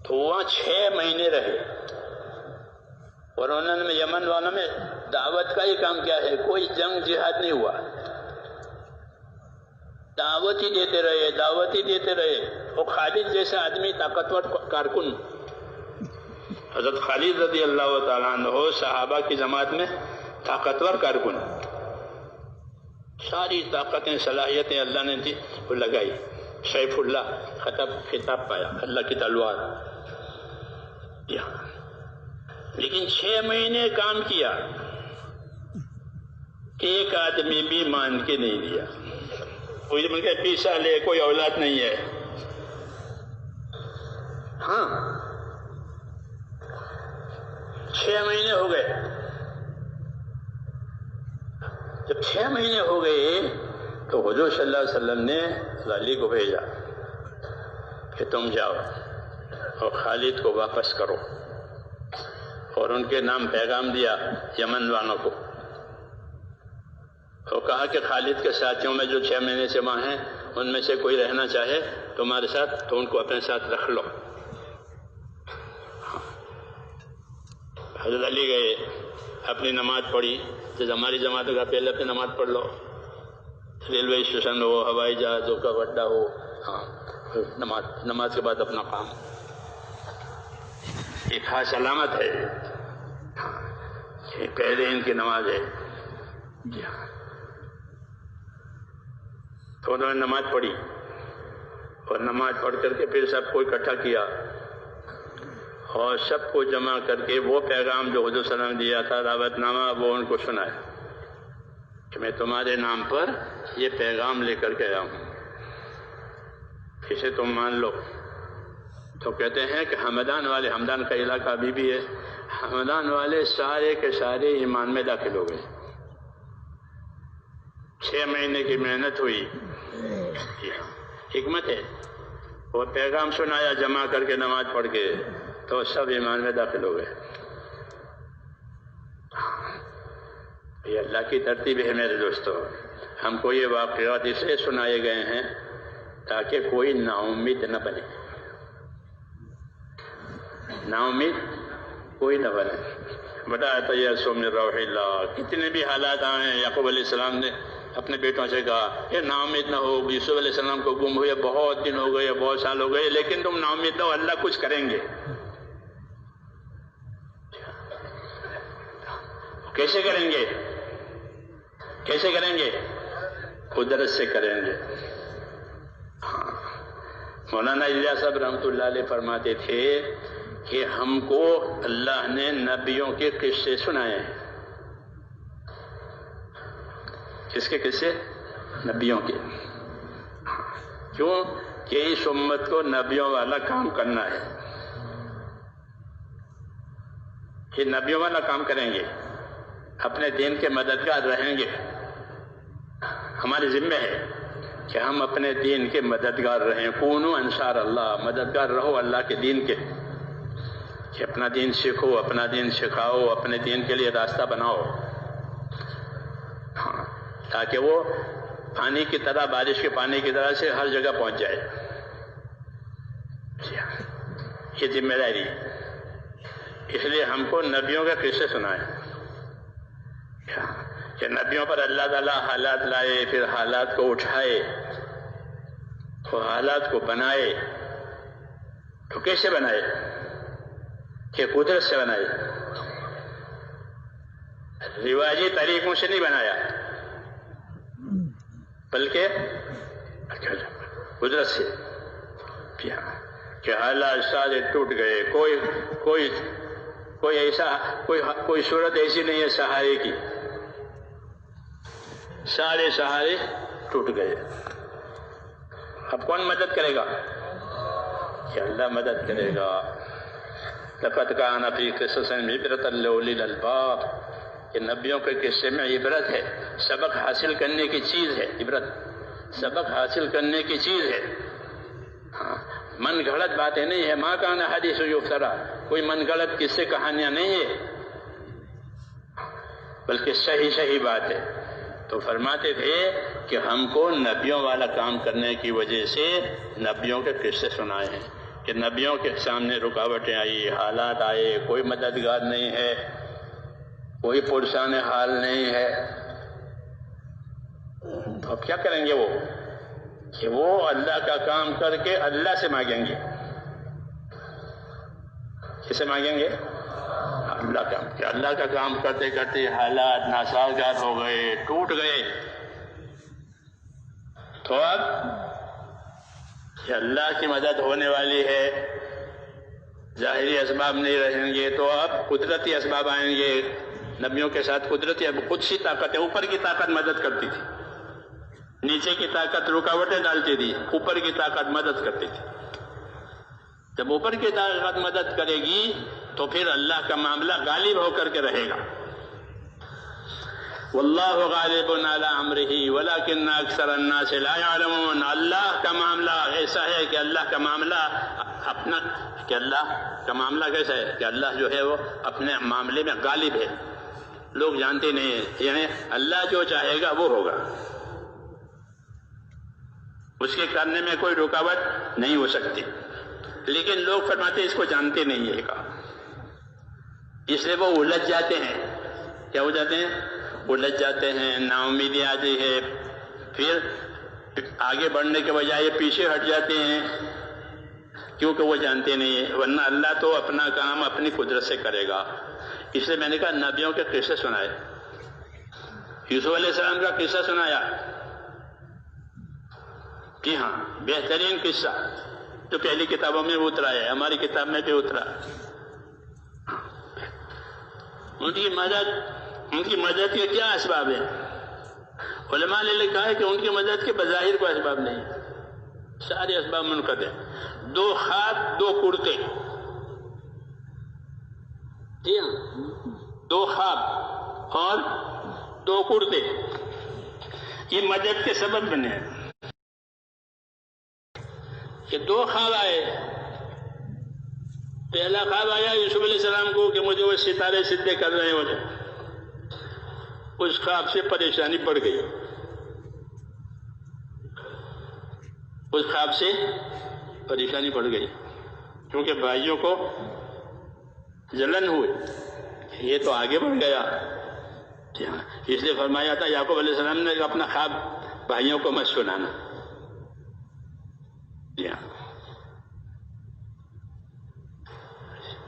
تو وہاں 6 مہینے رہے اور انہوں نے یمن والوں میں دعوت کا ہی کام کیا ہے. کوئی جنگ جہاد نہیں ہوا، دعوت ہی دیتے رہے. وہ خالد جیسا آدمی طاقتور کارکن، حضرت خالد رضی اللہ تعالیٰ عنہ صحابہ کی جماعت میں طاقتور کارکن. ساری طاقتیں صلاحیتیں اللہ نے دی وہ لگائی. سیف اللہ خطاب پایا، اللہ کی تلوار. لیکن 6 مہینے کام کیا، ایک آدمی بھی مان کے نہیں دیا. کوئی مل کے 20 سال ہے، کوئی اولاد نہیں ہے. ہاں 6 مہینے ہو گئے. جب 6 مہینے ہو گئے تو حضور صلی اللہ علیہ وسلم نے علی کو بھیجا کہ تم جاؤ اور خالد کو واپس کرو. اور ان کے نام پیغام دیا یمن والوں کو. اور کہا کہ خالد کے ساتھیوں میں جو 6 مہینے سے وہاں ہیں ان میں سے کوئی رہنا چاہے تمہارے ساتھ تو ان کو اپنے ساتھ رکھ لو. حضرت علی گئے، اپنی نماز پڑھی. جیسے ہماری جماعت کا پہلے اپنی نماز پڑھ لو، ریلوے اسٹیشن ہو، ہوائی جہازوں کا اڈا ہو، ہاں نماز کے بعد اپنا کام. یہ خاص علامت ہے، یہ پہلے ان کی نماز ہے. تو انہوں نے نماز پڑھی اور نماز پڑھ کر کے پھر سب کو اکٹھا کیا اور سب کو جمع کر کے وہ پیغام جو حضور صلی اللہ علیہ وسلم نے دیا تھا دعوت نامہ وہ ان کو سنایا کہ میں تمہارے نام پر یہ پیغام لے کر کے آیا ہوں، اسے تم مان لو. تو کہتے ہیں کہ ہمدان والے، ہمدان کا علاقہ ابھی بھی ہے، ہمدان والے سارے کے سارے ایمان میں داخل ہو گئے. 6 مہینے کی محنت ہوئی، حکمت ہے، وہ پیغام سنایا جمع کر کے نماز پڑھ کے، تو سب ایمان میں داخل ہو گئے. یہ اللہ کی ترتیب ہے میرے دوستو. ہم کو یہ واقعات اس لیے سنائے گئے ہیں تاکہ کوئی نا امید نہ بنے، نا امید کوئی نہ بنے. بتایا تو یہ سوم روح اللہ، کتنے بھی حالات آئے. یعقوب علیہ السلام نے اپنے بیٹوں سے کہا کہ نا امید نہ ہو، یوسف علیہ السلام کو گم ہوئے بہت دن ہو گئے، بہت سال ہو گئے، لیکن تم نا امید نہ ہو، اللہ کچھ کریں گے. کیسے کریں گے؟ کیسے کریں گے؟ قدرت سے کریں گے. مولانا الیاس صاحب رحمۃ اللہ علیہ فرماتے تھے کہ ہم کو اللہ نے نبیوں کے قصے سنائے ہیں. کس کے قصے؟ نبیوں کے. کیوں؟ کہ اس امت کو نبیوں والا کام کرنا ہے. کہ نبیوں والا کام کریں گے، اپنے دین کے مددگار رہیں گے. ہماری ذمہ ہے کہ ہم اپنے دین کے مددگار رہیں. کونوا انصار اللہ، مددگار رہو اللہ کے دین کے، کہ اپنا دین سیکھو، اپنا دین سکھاؤ، اپنے دین کے لیے راستہ بناؤ، تاکہ وہ پانی کی طرح، بارش کے پانی کی طرح سے ہر جگہ پہنچ جائے. یہ ذمہ داری. اس لیے ہم کو نبیوں کے قصے سنائے کہ نبیوں پر اللہ تعالیٰ حالات لائے، پھر حالات کو اٹھائے، وہ حالات کو بنائے. تو کیسے بنائے؟ کہ قدرت سے بنائے، رواجی طریقوں سے نہیں بنایا، بلکہ قدرت سے. کہ حالات سارے ٹوٹ گئے. کوئی ایسا کوئی صورت ایسی نہیں ہے سہارے کی. سارے سہارے ٹوٹ گئے. اب کون مدد کرے گا؟ کہ اللہ مدد کرے گا. لقد کان فی قصص عبرۃ لأولی الالباب، کہ نبیوں کے قصے میں عبرت ہے، سبق حاصل کرنے کی چیز ہے. عبرت سبق حاصل کرنے کی چیز ہے. من گھڑت باتیں نہیں ہے. ما کان حدیث یفترا، کوئی من گھڑت قصے کہانیاں نہیں ہے، بلکہ صحیح بات ہے. تو فرماتے تھے کہ ہم کو نبیوں والا کام کرنے کی وجہ سے نبیوں کے قصے سنائے ہیں، کہ نبیوں کے سامنے رکاوٹیں آئی، حالات آئے، کوئی مددگار نہیں ہے، کوئی پرسان حال نہیں ہے. تو اب کیا کریں گے وہ؟ کہ وہ اللہ کا کام کر کے اللہ سے مانگیں گے. کسے مانگیں گے؟ اللہ کا کام کرتے کرتے حالات ناسازگار ہو گئے، ٹوٹ گئے. تو اب کہ اللہ کی مدد ہونے والی ہے، ظاہری اسباب نہیں رہیں گے، تو اب قدرتی اسباب آئیں گے. نبیوں کے ساتھ قدرتی قدسی طاقت ہے. اوپر کی طاقت مدد کرتی تھی، نیچے کی طاقت رکاوٹیں ڈالتی تھی، اوپر کی طاقت مدد کرتی تھی. جب اوپر کی طاقت مدد کرے گی تو پھر اللہ کا معاملہ غالب ہو کر کے رہے گا. واللہ غالب علی امرہ ولکن اکثر الناس لا یعلمون. اللہ کا معاملہ ایسا ہے کہ اللہ کا معاملہ اپنا، کہ اللہ کا معاملہ کیسا ہے کہ اللہ جو ہے وہ اپنے معاملے میں غالب ہے. لوگ جانتے نہیں ہیں، یعنی اللہ جو چاہے گا وہ ہوگا، اس کے کرنے میں کوئی رکاوٹ نہیں ہو سکتی. لیکن لوگ فرماتے اس کو جانتے نہیں ہے کا، اس لیے وہ الجھ جاتے ہیں. کیا ہو جاتے ہیں؟ الجھ جاتے ہیں، نا امیدی آتی ہے، پھر آگے بڑھنے کے بجائے پیچھے ہٹ جاتے ہیں، کیونکہ وہ جانتے نہیں ہیں. ورنہ اللہ تو اپنا کام اپنی قدرت سے کرے گا. اس لیے میں نے کہا نبیوں کے قصے سنائے. یوسف علیہ السلام کا قصہ سنایا. جی ہاں، بہترین قصہ جو پہلی کتابوں میں اترا ہے، ہماری کتاب میں بھی اترا. ان کی مدد کے کیا اسباب ہیں؟ علماء نے لکھا ہے کہ ان کی مدد کے بظاہر کوئی اسباب نہیں، سارے اسباب منقطع. 2 خواب 2 کرتے. جی ہاں، 2 خواب اور 2 کرتے یہ مدد کے سبب بنے ہیں کہ 2 خواب آئے. پہلا خواب آیا یوسف علیہ السلام کو کہ مجھے وہ ستارے سجدے کر رہے ہیں. اس خواب سے پریشانی پڑ گئی. اس خواب سے پریشانی پڑ گئی کیونکہ بھائیوں کو جلن ہوئی. یہ تو آگے بڑھ گیا. اس لیے فرمایا تھا یعقوب علیہ السلام نے اپنا خواب بھائیوں کو مت سنانا.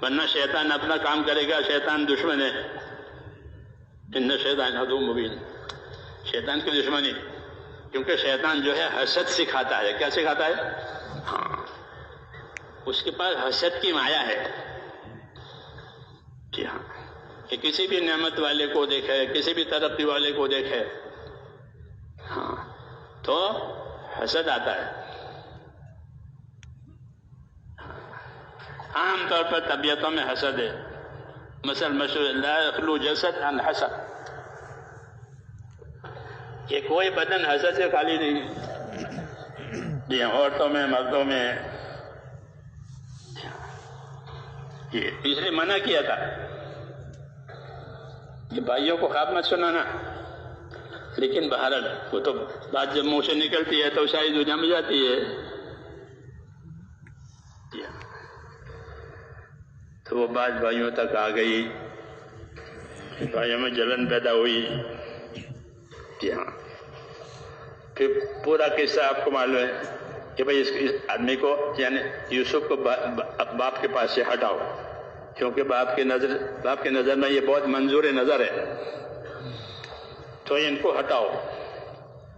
ورنہ شیطان اپنا کام کرے گا. شیطان دشمن ہے. ان شیطان عدو مبین. شیطان کی دشمنی کیونکہ شیطان جو ہے حسد سکھاتا ہے. کیا سکھاتا ہے؟ ہاں، اس کے پاس حسد کی مایا ہے. جی ہاں، کہ کسی بھی نعمت والے کو دیکھے، کسی بھی ترقی والے کو دیکھے ہاں تو حسد آتا ہے. عام طور پر طبیعتوں میں حسد ہے. مثل مشہور لا یخلو جسد عن حسد، کہ کوئی بدن حسد سے خالی نہیں. جی عورتوں میں، مردوں میں. اس لیے منع کیا تھا کہ بھائیوں کو خواب مت سنانا. لیکن بہرحال وہ تو بات جب منہ سے نکلتی ہے تو شاید وہ جم جاتی ہے. تو وہ بات بھائیوں تک آ گئی. بھائیوں میں جلن پیدا ہوئی. جی ہاں، پھر پورا قصہ آپ کو معلوم ہے کہ بھائی اس آدمی کو یعنی یوسف کو باپ کے پاس سے ہٹاؤ کیونکہ باپ کی نظر میں یہ بہت منظور نظر ہے. تو ان کو ہٹاؤ.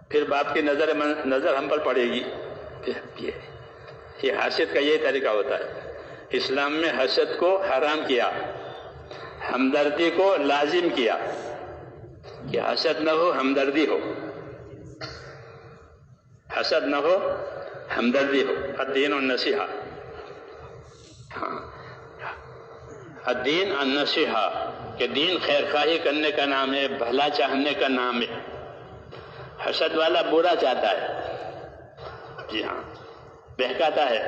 پھر باپ کی نظر ہم پر پڑے گی. یہ حسد کا یہ طریقہ ہوتا ہے. اسلام میں حسد کو حرام کیا، ہمدردی کو لازم کیا کہ حسد نہ ہو، ہمدردی ہو. حسد نہ ہو، ہمدردی ہو. الدین النصیحہ. الدین النصیحہ کہ دین خیر خواہی کرنے کا نام ہے، بھلا چاہنے کا نام ہے. حسد والا برا چاہتا ہے. جی ہاں، بہکاتا ہے.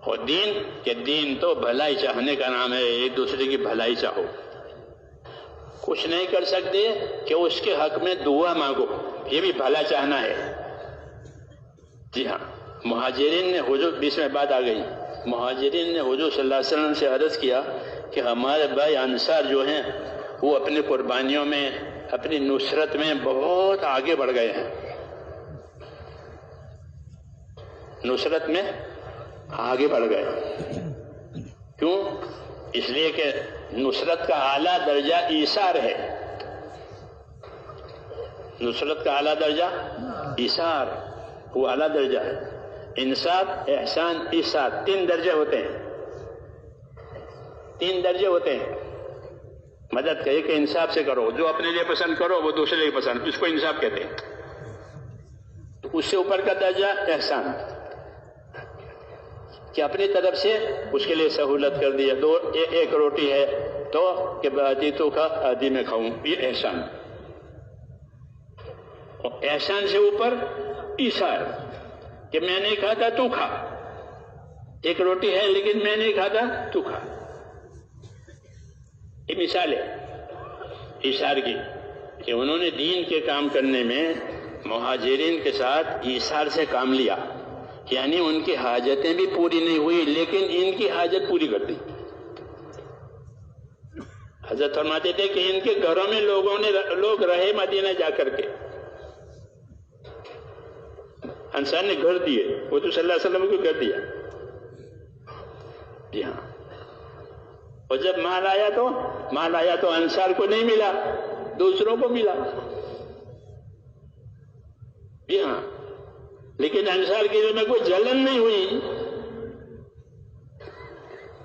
اور دین تو بھلائی چاہنے کا نام ہے. ایک دوسرے کی بھلائی چاہو. کچھ نہیں کر سکتے کہ اس کے حق میں دعا مانگو، یہ بھی بھلا چاہنا ہے. جی ہاں، مہاجرین نے حضور، بیچ میں بات آ گئی، مہاجرین نے حضور صلی اللہ علیہ وسلم سے عرض کیا کہ ہمارے بھائی انصار جو ہیں وہ اپنی قربانیوں میں، اپنی نصرت میں بہت آگے بڑھ گئے ہیں. نصرت میں آگے بڑھ گئے. کیوں؟ اس لیے کہ نصرت کا اعلیٰ درجہ ایثار ہے. نصرت کا اعلیٰ درجہ ایثار، وہ اعلیٰ درجہ ہے. انصاف، احسان، ایثار 3 درجے ہوتے ہیں. 3 درجے ہوتے ہیں مدد کا. ایک انصاف سے کرو، جو اپنے لیے پسند کرو وہ دوسرے لیے پسند، اس کو انصاف کہتے ہیں. اس سے اوپر کا درجہ احسان کہ اپنی طرف سے اس کے لیے سہولت کر دیا. 1 روٹی ہے تو کہ آدھی تو کھا، آدھی میں کھاؤں، یہ احسان. احسان سے اوپر ایثار کہ میں نہیں کھاتا تو کھا. 1 روٹی ہے لیکن میں نہیں کھاتا تو کھا. یہ مثال ہے ایثار کی کہ انہوں نے دین کے کام کرنے میں مہاجرین کے ساتھ ایثار سے کام لیا. یعنی ان کی حاجتیں بھی پوری نہیں ہوئی لیکن ان کی حاجت پوری کر دی. حضرت فرماتے تھے کہ ان کے گھروں میں لوگ رہے مدینہ جا کر کے. انصار نے گھر دیے، وہ تو صلی اللہ علیہ وسلم کو گھر دیا. جی ہاں. اور جب مال آیا تو انصار کو نہیں ملا، دوسروں کو ملا. جی ہاں، لیکن انصار کے دل میں کوئی جلن نہیں ہوئی.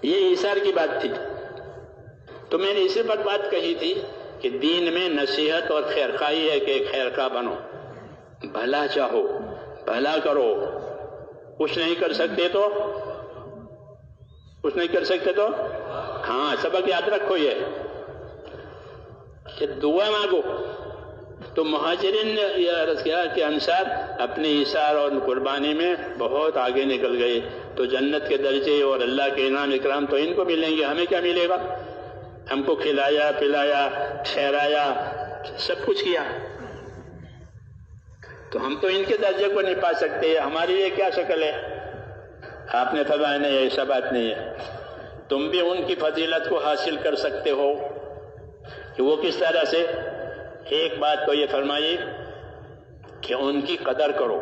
یہ ایثار کی بات تھی. تو میں نے اسی پر بات کہی تھی کہ دین میں نصیحت اور خیر خواہی ہے کہ خیر خواہ بنو، بھلا چاہو، بھلا کرو. کچھ نہیں کر سکتے تو ہاں سبق یاد رکھو یہ کہ دعا مانگو. تو مہاجرین نے یہ عرض کیا کہ انصار اپنے ایثار اور قربانی میں بہت آگے نکل گئے، تو جنت کے درجے اور اللہ کے انعام اکرام تو ان کو ملیں گے، ہمیں کیا ملے گا؟ ہم کو کھلایا پلایا ٹھہرایا سب کچھ کیا، تو ہم تو ان کے درجے کو نہیں پا سکتے، ہماری یہ کیا شکل ہے؟ آپ نے فرمایا نہیں ایسا بات نہیں ہے، تم بھی ان کی فضیلت کو حاصل کر سکتے ہو. کہ وہ کس طرح سے؟ ایک بات تو یہ فرمائی کہ ان کی قدر کرو.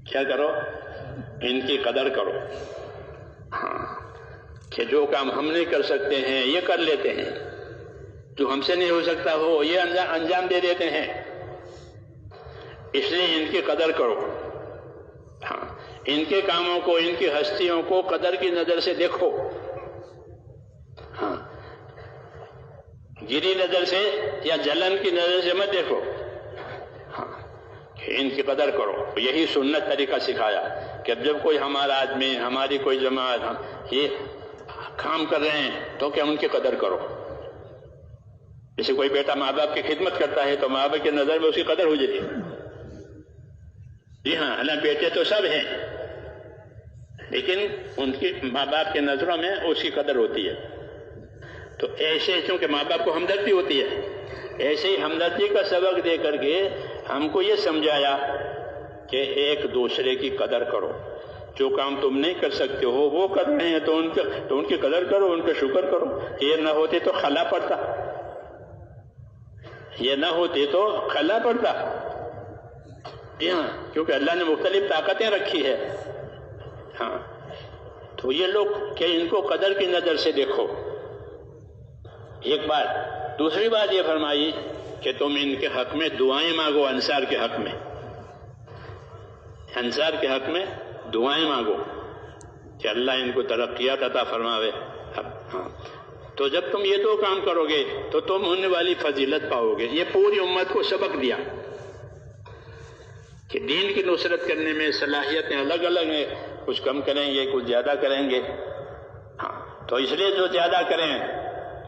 کیا کرو؟ ان کی قدر کرو. ہاں کہ جو کام ہم نہیں کر سکتے ہیں یہ کر لیتے ہیں، جو ہم سے نہیں ہو سکتا ہو یہ انجام دے دیتے ہیں، اس لیے ان کی قدر کرو. ہاں ان کے کاموں کو، ان کی ہستیوں کو قدر کی نظر سے دیکھو. ہاں گری نظر سے یا جلن کی نظر سے مت دیکھو. ہاں ان کی قدر کرو. یہی سنت طریقہ سکھایا کہ جب کوئی ہمارا آدمی، ہماری کوئی جماعت یہ کام کر رہے ہیں تو کیا ان کی قدر کرو. جیسے کوئی بیٹا ماں باپ کی خدمت کرتا ہے تو ماں باپ کی نظر میں اس کی قدر ہو جاتی ہے. جی ہاں حالانکہ بیٹے تو سب ہیں لیکن ان کی ماں باپ کی نظروں میں اس کی قدر ہوتی ہے. تو ایسے چونکہ ماں باپ کو ہمدردی ہوتی ہے، ایسے ہی ہمدردی کا سبق دے کر کے ہم کو یہ سمجھایا کہ ایک دوسرے کی قدر کرو. جو کام تم نہیں کر سکتے ہو وہ کر رہے ہیں تو ان کی قدر کرو، ان کا شکر کرو. یہ نہ ہوتے تو خلا پڑتا، یہ نہ ہوتے تو خلا پڑتا. جی ہاں کیونکہ اللہ نے مختلف طاقتیں رکھی ہے. ہاں تو یہ لوگ کہ ان کو قدر کی نظر سے دیکھو. ایک بات. دوسری بات یہ فرمائی کہ تم ان کے حق میں دعائیں مانگو. انصار کے حق میں، انصار کے حق میں دعائیں مانگو کہ اللہ ان کو ترقیات عطا فرماوے. ہاں تو جب تم یہ دو کام کرو گے تو تم ہونے والی فضیلت پاؤ گے. یہ پوری امت کو سبق دیا کہ دین کی نصرت کرنے میں صلاحیتیں الگ الگ ہیں، کچھ کم کریں گے کچھ زیادہ کریں گے. ہاں تو اس لیے جو زیادہ کریں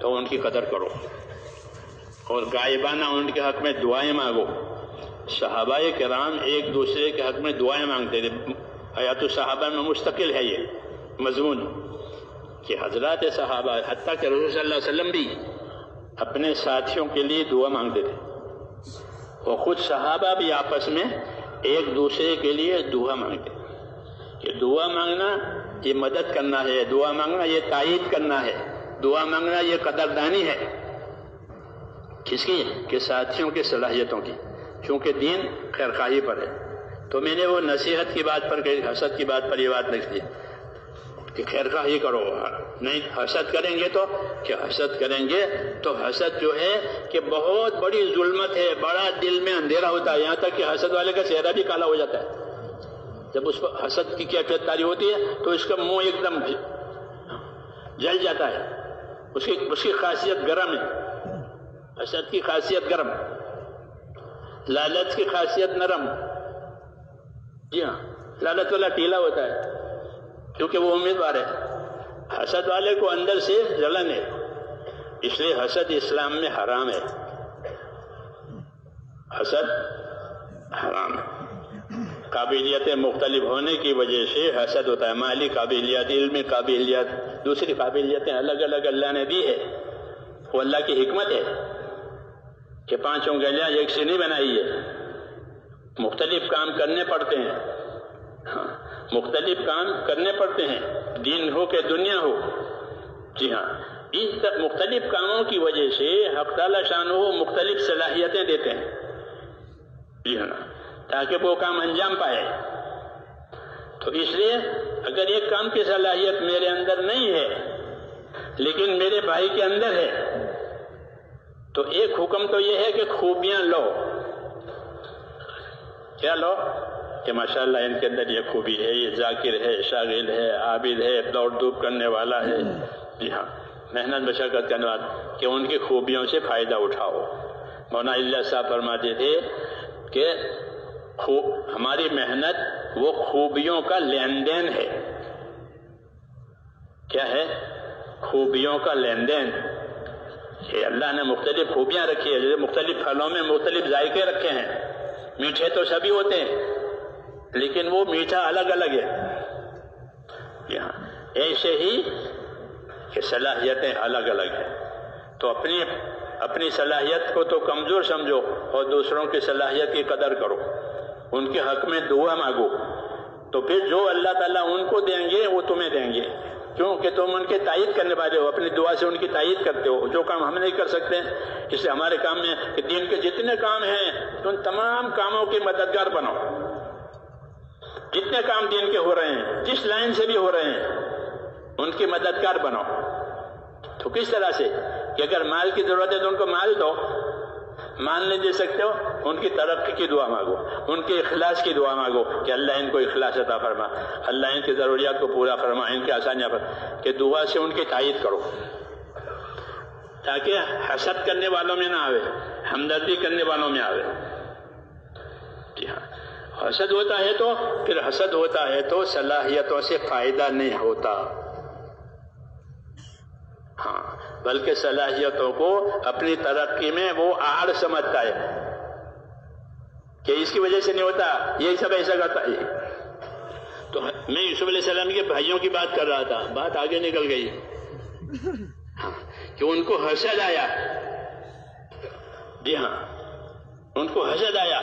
تو ان کی قدر کرو اور غائبانہ ان کے حق میں دعائیں مانگو. صحابہ کرام ایک دوسرے کے حق میں دعائیں مانگتے تھے. حیات الصحابہ میں مستقل ہے یہ مضمون کہ حضرات صحابہ حتیٰ کہ رسول صلی اللہ علیہ وسلم بھی اپنے ساتھیوں کے لیے دعا مانگتے تھے، اور خود صحابہ بھی آپس میں ایک دوسرے کے لیے دعا مانگتے. کہ دعا مانگنا یہ مدد کرنا ہے، دعا مانگنا یہ تائید کرنا ہے، دعا مانگنا یہ قدردانی ہے. کس کی؟ کہ ساتھیوں کی صلاحیتوں کی. چونکہ دین خیر خواہی پر ہے تو میں نے وہ نصیحت کی بات پر کہ حسد کی بات پر یہ بات لکھ دی کہ خیر خواہی کرو. نہیں حسد کریں گے تو کہ حسد کریں گے تو حسد جو ہے کہ بہت بڑی ظلمت ہے، بڑا دل میں اندھیرا ہوتا ہے، یہاں تک کہ حسد والے کا چہرہ بھی کالا ہو جاتا ہے. جب اس پر حسد کی کیفیت طاری ہوتی ہے تو اس کا منہ ایک دم جل جاتا ہے. اس کی خاصیت گرم ہے. حسد کی خاصیت گرم، لالچ کی خاصیت نرم. جی ہاں لالچ والا ٹیلا ہوتا ہے کیونکہ وہ امیدوار ہے. حسد والے کو اندر سے جلن ہے، اس لیے حسد اسلام میں حرام ہے. حسد حرام ہے. قابلیتیں مختلف ہونے کی وجہ سے حسد ہوتا ہے. مالی قابلیت، علمی قابلیت، دوسری قابلیتیں الگ الگ اللہ نے دی ہے. وہ اللہ کی حکمت ہے کہ پانچوں گلیاں ایک سے نہیں بنائی ہے. مختلف کام کرنے پڑتے ہیں. ہاں مختلف کام کرنے پڑتے ہیں، دین ہو کہ دنیا ہو. جی ہاں ان مختلف کاموں کی وجہ سے حق تعالی شانہ مختلف صلاحیتیں دیتے ہیں. جی ہاں تاکہ وہ کام انجام پائے. تو اس لیے اگر ایک کام کی صلاحیت میرے اندر نہیں ہے لیکن میرے بھائی کے اندر ہے تو ایک حکم تو یہ ہے کہ خوبیاں لو. کیا لو؟ کہ ماشاءاللہ ان کے اندر یہ خوبی ہے، یہ ذاکر ہے، شاغل ہے، عابد ہے، دوڑ دھوپ کرنے والا ہے. جی ہاں محنت مشقت کرنے والا، کہ ان کی خوبیوں سے فائدہ اٹھاؤ. مولانا اللہ صاحب فرماتے تھے کہ ہماری محنت وہ خوبیوں کا لین دین ہے. کیا ہے؟ خوبیوں کا لین دین. کہ اللہ نے مختلف خوبیاں رکھی ہے، جیسے مختلف پھلوں میں مختلف ذائقے رکھے ہیں. میٹھے تو سبھی ہوتے ہیں لیکن وہ میٹھا الگ الگ ہے. یہاں ایسے ہی کہ صلاحیتیں الگ الگ ہیں. تو اپنی صلاحیت کو تو کمزور سمجھو اور دوسروں کی صلاحیت کی قدر کرو، ان کے حق میں دعا مانگو، تو پھر جو اللہ تعالیٰ ان کو دیں گے وہ تمہیں دیں گے. کیوں کہ تم ان کے تائید کرنے والے ہو، اپنی دعا سے ان کی تائید کرتے ہو. جو کام ہم نہیں کر سکتے، اس لیے ہمارے کام میں کہ دین کے جتنے کام ہیں ان تمام کاموں کے مددگار بنو. جتنے کام دین کے ہو رہے ہیں، جس لائن سے بھی ہو رہے ہیں، ان کی مددگار بنو. تو کس طرح سے؟ کہ اگر مال کی ضرورت ہے تو ان کو مال دو. مال نہیں دے سکتے ہو، ان کی ترقی کی دعا مانگو، ان کے اخلاص کی دعا مانگو کہ اللہ ان کو اخلاص عطا فرما، اللہ ان کی ضروریات کو پورا فرما، ان کی آسانیاں فرما. کہ دعا سے ان کی تائید کرو تاکہ حسد کرنے والوں میں نہ آوے، ہمدردی کرنے والوں میں آوے. جی ہاں، حسد ہوتا ہے تو پھر حسد ہوتا ہے تو صلاحیتوں سے فائدہ نہیں ہوتا. ہاں، بلکہ صلاحیتوں کو اپنی ترقی میں وہ آڑ سمجھتا ہے کہ اس کی وجہ سے نہیں ہوتا، یہی سب ایسا کرتا ہے. تو میں یوسف علیہ السلام کے بھائیوں کی بات کر رہا تھا، بات آگے نکل گئی. ہاں، کہ ان کو حسد آیا. جی ہاں، ان کو حسد آیا،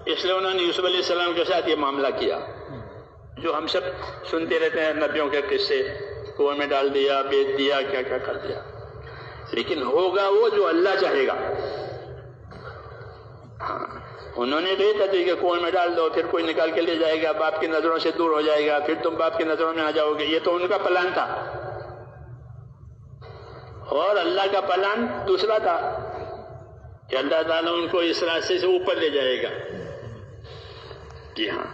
اس لیے انہوں نے یوسف علیہ السلام کے ساتھ یہ معاملہ کیا جو ہم سب سنتے رہتے ہیں، نبیوں کے قصے، کنویں میں ڈال دیا، بیچ دیا، کیا کیا کر دیا. لیکن ہوگا وہ جو اللہ چاہے گا. ہاں، انہوں نے کہا تھا کہ کنویں میں ڈال دو، پھر کوئی نکال کے لے جائے گا، باپ کی نظروں سے دور ہو جائے گا، پھر تم باپ کی نظروں میں آ جاؤ گے. یہ تو ان کا پلان تھا، اور اللہ کا پلان دوسرا تھا کہ اللہ تعالیٰ ان کو اس راستے سے اوپر لے جائے گا. جی ہاں،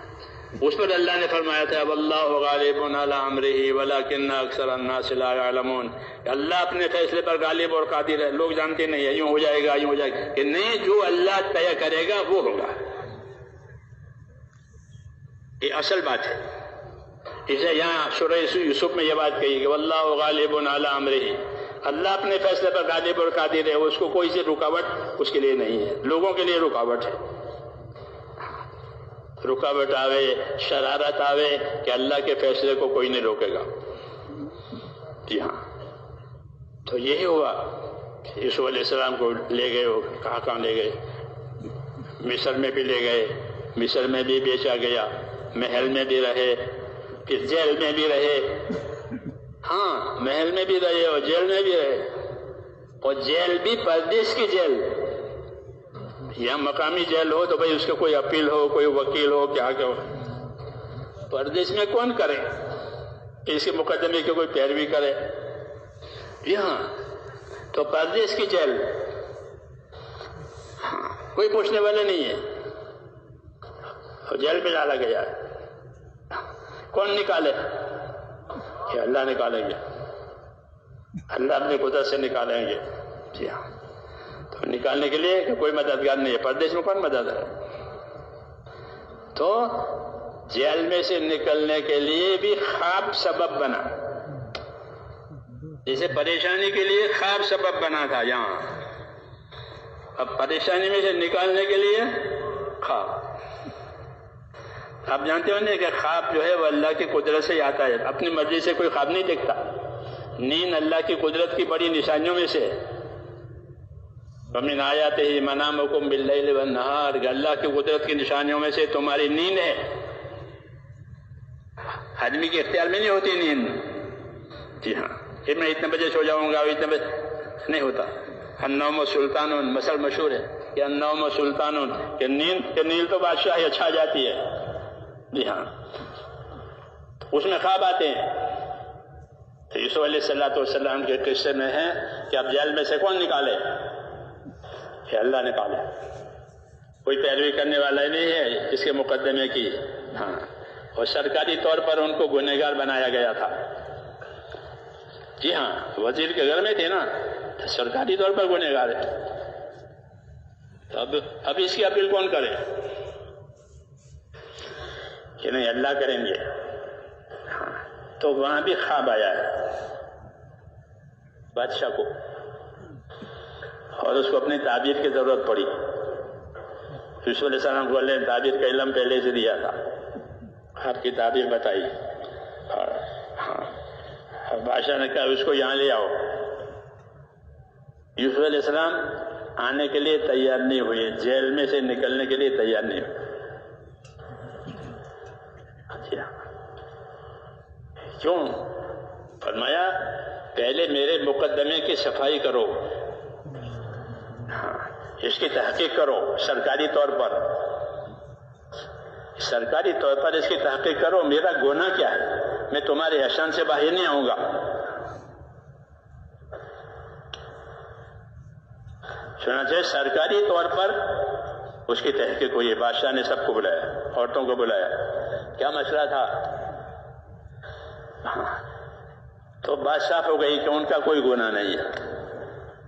اس پر اللہ نے فرمایا تھا واللہ غالب علی امرہ ولکن اکثر الناس لا یعلمون. اللہ اپنے فیصلے پر غالب اور قادر ہے، لوگ جانتے نہیں ہیں یوں ہو جائے گا یوں ہو جائے گا، کہ نہیں، جو اللہ طے کرے گا وہ ہوگا. یہ اصل بات ہے. اسے یہاں سورہ یوسف میں یہ بات کہی کہ واللہ غالب علی امرہ، اللہ اپنے فیصلے پر غالب اور قادر ہے، اس کو کوئی سی رکاوٹ اس کے لیے نہیں ہے. لوگوں کے لیے رکاوٹ ہے، رکاوٹ آوے، شرارت آوے کہ اللہ کے فیصلے کو کوئی نہیں روکے گا. جی ہاں، تو یہی ہوا. یوسف علیہ السلام کو لے گئے، وہ کہاں لے گئے، مصر میں بھی لے گئے، مصر میں بھی بیچا گیا، محل میں بھی رہے، پھر جیل میں بھی رہے. ہاں، محل میں بھی رہے اور جیل میں بھی رہے، اور جیل بھی پردیس کی جیل. یہاں مقامی جیل ہو تو بھائی اس کا کوئی اپیل ہو، کوئی وکیل ہو، کیا ہو. پردیس میں کون کرے اس کے مقدمے کی کوئی پیروی کرے. یہاں تو پردیس کی جیل، کوئی پوچھنے والے نہیں ہے، اور جیل میں ڈالا گیا ہے. کون نکالے؟ کہ اللہ نکالیں گے، اللہ اپنی قدرت سے نکالیں گے. جی ہاں، تو نکالنے کے لیے کوئی مددگار نہیں ہے. پردیس میں کون مدد ہے؟ تو جیل میں سے نکلنے کے لیے بھی خواب سبب بنا، جیسے پریشانی کے لیے خواب سبب بنا تھا یہاں، اب پریشانی میں سے نکالنے کے لیے خواب. آپ جانتے ہو نہیں کہ خواب جو ہے وہ اللہ کی قدرت سے آتا ہے، اپنی مرضی سے کوئی خواب نہیں دیکھتا. نیند اللہ کی قدرت کی بڑی نشانیوں میں سے ہے. وَمِنْ آیَاتِهِ مَنَامُكُمْ بِاللَّيْلِ وَالنَّهَارِ، کہ اللہ کی قدرت کی نشانیوں میں سے تمہاری نیند ہے. آدمی کے اختیار میں نہیں ہوتی نیند. جی ہاں، پھر میں اتنے بجے سو جاؤں گا، اتنے بجے نہیں ہوتا. النوم سلطان، مثل مشہور ہے کہ النوم سلطان، کہ نیند تو بادشاہ چھا جاتی ہے. جی ہاں، اس میں خواب آتے ہیں. تو یوسف علیہ السلام کے قصے میں ہے کہ اب جیل میں سے کون نکالے؟ کہ اللہ نکالے. کوئی پیروی کرنے والا ہی نہیں ہے اس کے مقدمے کی. ہاں، اور سرکاری طور پر ان کو گنہگار بنایا گیا تھا. جی ہاں، وزیر کے گھر میں تھے نا، تو سرکاری طور پر گنہگار ہے. تو اب اس کی اپیل کون کرے؟ کہ نہیں اللہ کریں گے. ہاں تو وہاں بھی خواب آیا ہے بادشاہ کو، اور اس کو اپنی تعبیر کی ضرورت پڑی. یوسف علیہ السلام کو اللہ نے تعبیر کا علم پہلے سے دیا تھا، آپ کی تعبیر بتائی. اور ہاں بادشاہ نے کہا اس کو یہاں لے آؤ. یوسف علیہ السلام آنے کے لیے تیار نہیں ہوئے، جیل میں سے نکلنے کے لیے تیار نہیں ہوئے. کیوں؟ فرمایا پہلے میرے مقدمے کی صفائی کرو، ہاں اس کی تحقیق کرو. سرکاری طور پر اس کی تحقیق کرو. میرا گناہ کیا ہے؟ میں تمہارے احسان سے باہر نہیں آؤں گا. چنانچہ سرکاری طور پر اس کی تحقیق ہوئی. بادشاہ نے سب کو بلایا، عورتوں کو بلایا. کیا مسئلہ تھا؟ تو بات صاف ہو گئی کہ ان کا کوئی گناہ نہیں ہے.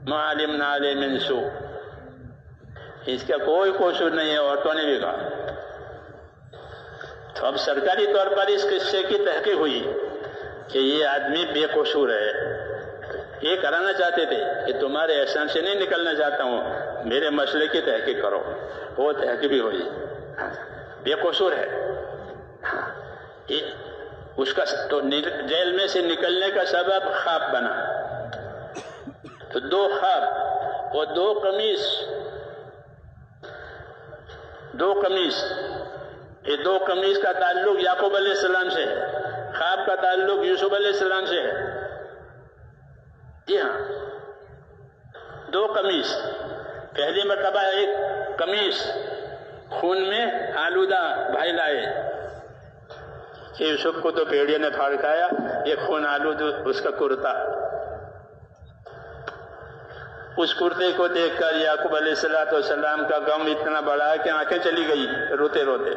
ما علمنا علیہ من سوء، اس کا کوئی قصور نہیں ہے. عورتوں نے بھی کہا. تو اب سرکاری طور پر اس قصے کی تحقیق ہوئی کہ یہ آدمی بے قصور ہے. یہ کرانا چاہتے تھے کہ تمہارے احسان سے نہیں نکلنا چاہتا ہوں، میرے مسئلے کی تحقیق کرو. وہ تحقیق بھی ہوئی، بے قصور ہے. اس کا تو جیل میں سے نکلنے کا سبب خواب بنا. تو دو خواب اور دو قمیص. یہ دو قمیص کا تعلق یعقوب علیہ السلام سے ہے، خواب کا تعلق یوسف علیہ السلام سے ہے. جی ہاں، دو قمیص. پہلی مرتبہ ایک قمیص خون میں آلودہ بھائی لائے کہ یوسف کو تو بھیڑیے نے پھاڑ کھایا، یہ خون آلود اس کا کرتا. اس کرتے کو دیکھ کر یعقوب علیہ السلام کا غم اتنا بڑا کہ آنکھیں چلی گئی روتے روتے.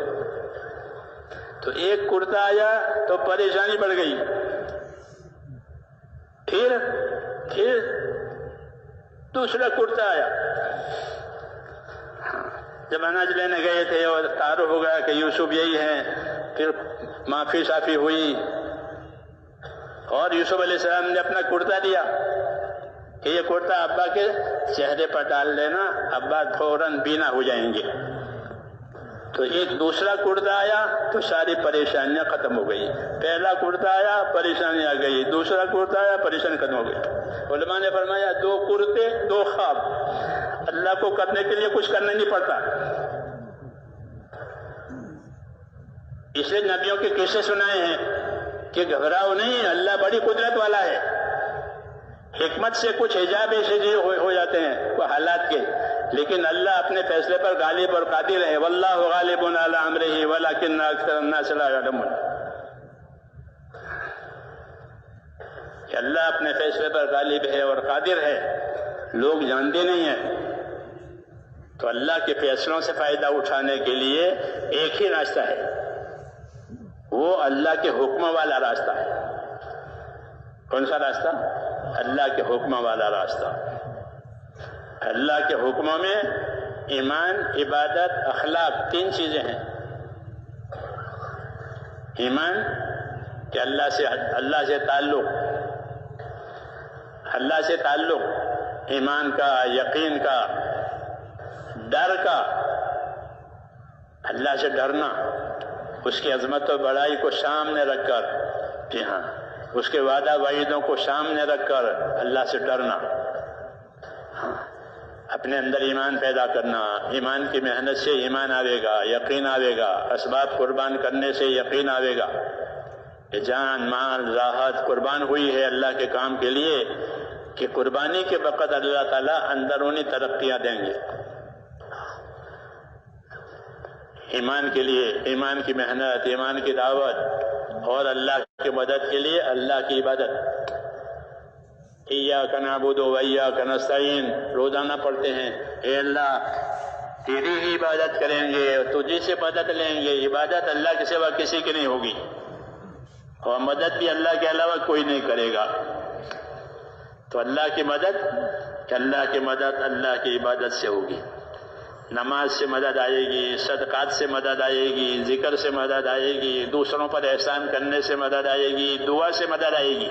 تو ایک کرتا آیا تو پریشانی بڑھ گئی. پھر دوسرا کرتا آیا. جب اناج لینے گئے تھے اور تعارف ہو گیا کہ یوسف یہی ہیں، پھر معافی صافی ہوئی اور یوسف علیہ السلام نے اپنا کرتا دیا کہ یہ کرتا ابا کے چہرے پر ڈال دینا، ابا فوراً بینا ہو جائیں گے. تو ایک دوسرا کرتا آیا تو ساری پریشانیاں ختم ہو گئی. پہلا کرتا آیا پریشانی آ گئی، دوسرا کرتا آیا پریشانی ختم ہو گئی. علماء نے فرمایا دو کرتے دو خواب. اللہ کو کرنے کے لیے کچھ کرنا نہیں پڑتا. اس لیے نبیوں کے قصے سنائے ہیں کہ گھبراؤ نہیں، اللہ بڑی قدرت والا ہے. حکمت سے کچھ حجاب ایسے ہو جاتے ہیں وہ حالات کے، لیکن اللہ اپنے فیصلے پر غالب اور قادر ہے. واللہ غالب علی امرہ ولکن اکثر الناس لا یعلمون. کہ اللہ اپنے فیصلے پر غالب ہے اور قادر ہے، لوگ جانتے نہیں ہیں. تو اللہ کے فیصلوں سے فائدہ اٹھانے کے لیے ایک ہی راستہ ہے، وہ اللہ کے حکم والا راستہ ہے. کون سا راستہ؟ اللہ کے حکم والا راستہ. اللہ کے حکموں میں ایمان، عبادت، اخلاق تین چیزیں ہیں. ایمان کہ اللہ سے تعلق، ایمان کا، یقین کا، ڈر کا، اللہ سے ڈرنا، اس کی عظمت و بڑائی کو سامنے رکھ کر، جی ہاں اس کے وعدہ وعیدوں کو سامنے رکھ کر اللہ سے ڈرنا. ہاں اپنے اندر ایمان پیدا کرنا. ایمان کی محنت سے ایمان آئے گا، یقین آئے گا. اسباب قربان کرنے سے یقین آئے گا کہ جان، مال، راحت قربان ہوئی ہے اللہ کے کام کے لیے، کہ قربانی کے وقت اللہ تعالیٰ اندرونی ترقیاں دیں گے. ایمان کے لیے ایمان کی محنت، ایمان کی دعوت اور اللہ کی مدد کے لیے اللہ کی عبادت. ایاک نعبد و ایاک نستعین روزانہ پڑھتے ہیں، اے اللہ تیری ہی عبادت کریں گے اور تجھے سے مدد لیں گے. عبادت اللہ کے سوا کسی کی نہیں ہوگی اور مدد بھی اللہ کے علاوہ کوئی نہیں کرے گا. تو اللہ کی مدد اللہ کی عبادت سے ہوگی. نماز سے مدد آئے گی، صدقات سے مدد آئے گی، ذکر سے مدد آئے گی، دوسروں پر احسان کرنے سے مدد آئے گی، دعا سے مدد آئے گی،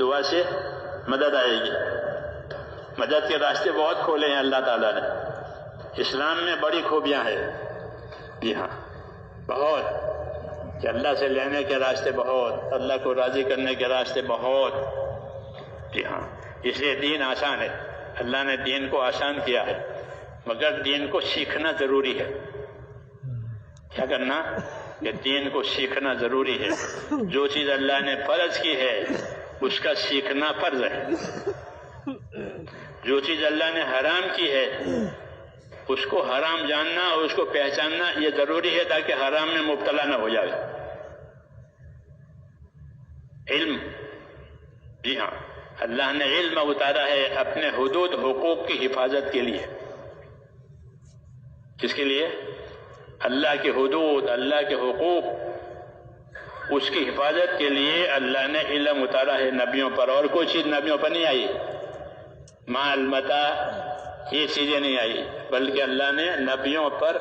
دعا سے مدد آئے گی۔ مدد کے راستے بہت کھولے ہیں اللہ تعالیٰ نے۔ اسلام میں بڑی خوبیاں ہیں، جی ہاں بہت، کہ اللہ سے لینے کے راستے بہت، اللہ کو راضی کرنے کے راستے بہت، جی ہاں۔ اس لیے دین آسان ہے، اللہ نے دین کو آسان کیا ہے، مگر دین کو سیکھنا ضروری ہے۔ کیا کرنا؟ کہ دین کو سیکھنا ضروری ہے۔ جو چیز اللہ نے فرض کی ہے اس کا سیکھنا فرض ہے، جو چیز اللہ نے حرام کی ہے اس کو حرام جاننا اور اس کو پہچاننا یہ ضروری ہے تاکہ حرام میں مبتلا نہ ہو جائے۔ علم، جی ہاں، اللہ نے علم اتارا ہے اپنے حدود حقوق کی حفاظت کے لیے۔ کس کے لیے؟ اللہ کے حدود، اللہ کے حقوق، اس کی حفاظت کے لیے اللہ نے علم اتارا ہے نبیوں پر، اور کوئی چیز نبیوں پر نہیں آئی، مال متاع یہ چیزیں نہیں آئی، بلکہ اللہ نے نبیوں پر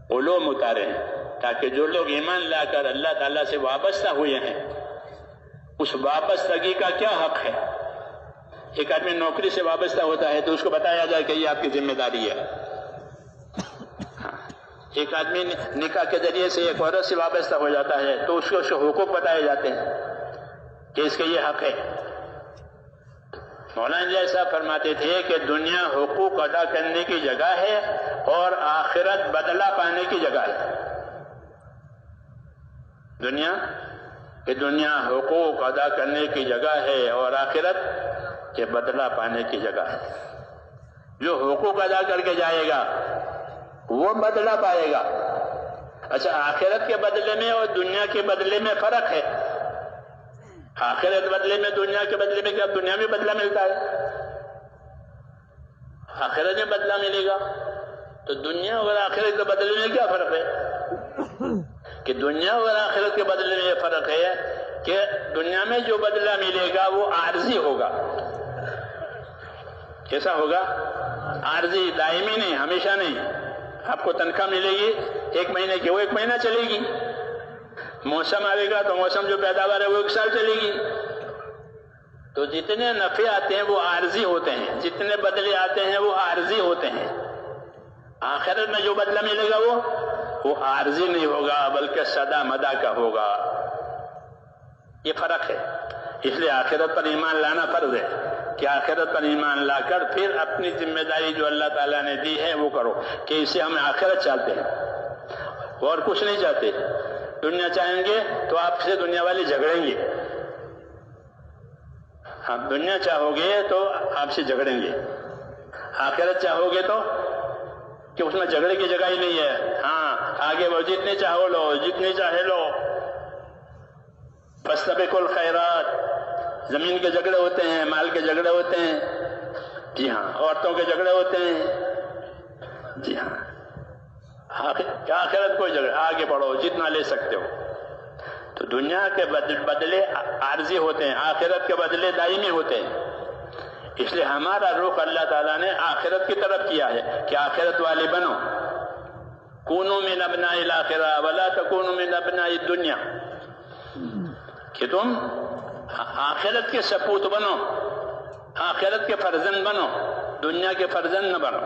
علوم اتارے ہیں تاکہ جو لوگ ایمان لا کر اللہ تعالیٰ سے وابستہ ہوئے ہیں اس وابستگی کا کیا حق ہے۔ ایک آدمی نوکری سے وابستہ ہوتا ہے تو اس کو بتایا جائے کہ یہ آپ کی ذمہ داری ہے۔ ایک آدمی نکاح کے ذریعے سے ایک عورت سے وابستہ ہو جاتا ہے تو اس کے حقوق بتائے جاتے ہیں کہ اس کا یہ حق ہے۔ مولانا صاحب فرماتے تھے کہ دنیا حقوق ادا کرنے کی جگہ ہے اور آخرت بدلہ پانے کی جگہ ہے۔ دنیا حقوق ادا کرنے کی جگہ ہے اور آخرت کے بدلہ پانے کی جگہ ہے۔ جو حقوق ادا کر کے جائے گا وہ بدلہ پائے گا۔ اچھا، آخرت کے بدلے میں اور دنیا کے بدلے میں فرق ہے۔ آخرت بدلے میں، دنیا کے بدلے میں، کیا دنیا میں بدلہ ملتا ہے؟ آخرت میں بدلہ ملے گا تو دنیا اور آخرت کے بدلے میں کیا فرق ہے؟ کہ دنیا اور آخرت کے بدلے میں یہ فرق ہے کہ دنیا میں جو بدلہ ملے گا وہ عارضی ہوگا۔ کیسا ہوگا؟ عارضی، دائمی نہیں، ہمیشہ نہیں۔ آپ کو تنخواہ ملے گی ایک مہینے کی، وہ ایک مہینہ چلے گی۔ موسم آئے گا تو موسم جو پیداوار ہے وہ ایک سال چلے گی۔ تو جتنے نفع آتے ہیں وہ عارضی ہوتے ہیں، جتنے بدلے آتے ہیں وہ عارضی ہوتے ہیں۔ آخرت میں جو بدلہ ملے گا وہ عارضی نہیں ہوگا بلکہ سدا مدا کا ہوگا۔ یہ فرق ہے۔ اس لیے آخرت پر ایمان لانا فرض ہے کہ آخرت پر ایمان لا کر پھر اپنی ذمہ داری جو اللہ تعالیٰ نے دی ہے وہ کرو، کہ اسے ہم آخرت چاہتے ہیں اور کچھ نہیں چاہتے۔ دنیا چاہیں گے تو آپ سے دنیا والے جھگڑیں گے، آپ دنیا چاہو گے تو آپ سے جھگڑیں گے، آخرت چاہو گے تو کہ اس میں جھگڑے کی جگہ ہی نہیں ہے۔ ہاں، آگے وہ جتنے چاہو لو، جتنے چاہے لو، فاستبقوا الخیرات۔ زمین کے جھگڑے ہوتے ہیں، مال کے جھگڑے ہوتے ہیں، جی ہاں، عورتوں کے جھگڑے ہوتے ہیں، جی ہاں، آخرت کوئی جگہ، آگے بڑھو جتنا لے سکتے ہو۔ تو دنیا کے بدلے عارضی ہوتے ہیں، آخرت کے بدلے دائمی ہوتے ہیں۔ اس لیے ہمارا رخ اللہ تعالیٰ نے آخرت کی طرف کیا ہے کہ آخرت والے بنو، کونوا من ابناء الآخرہ ولا تکونوا من ابناء الدنیا، کہ تم آخرت کے سپوت بنو، آخرت کے فرزند بنو، دنیا کے فرزند نہ بنو۔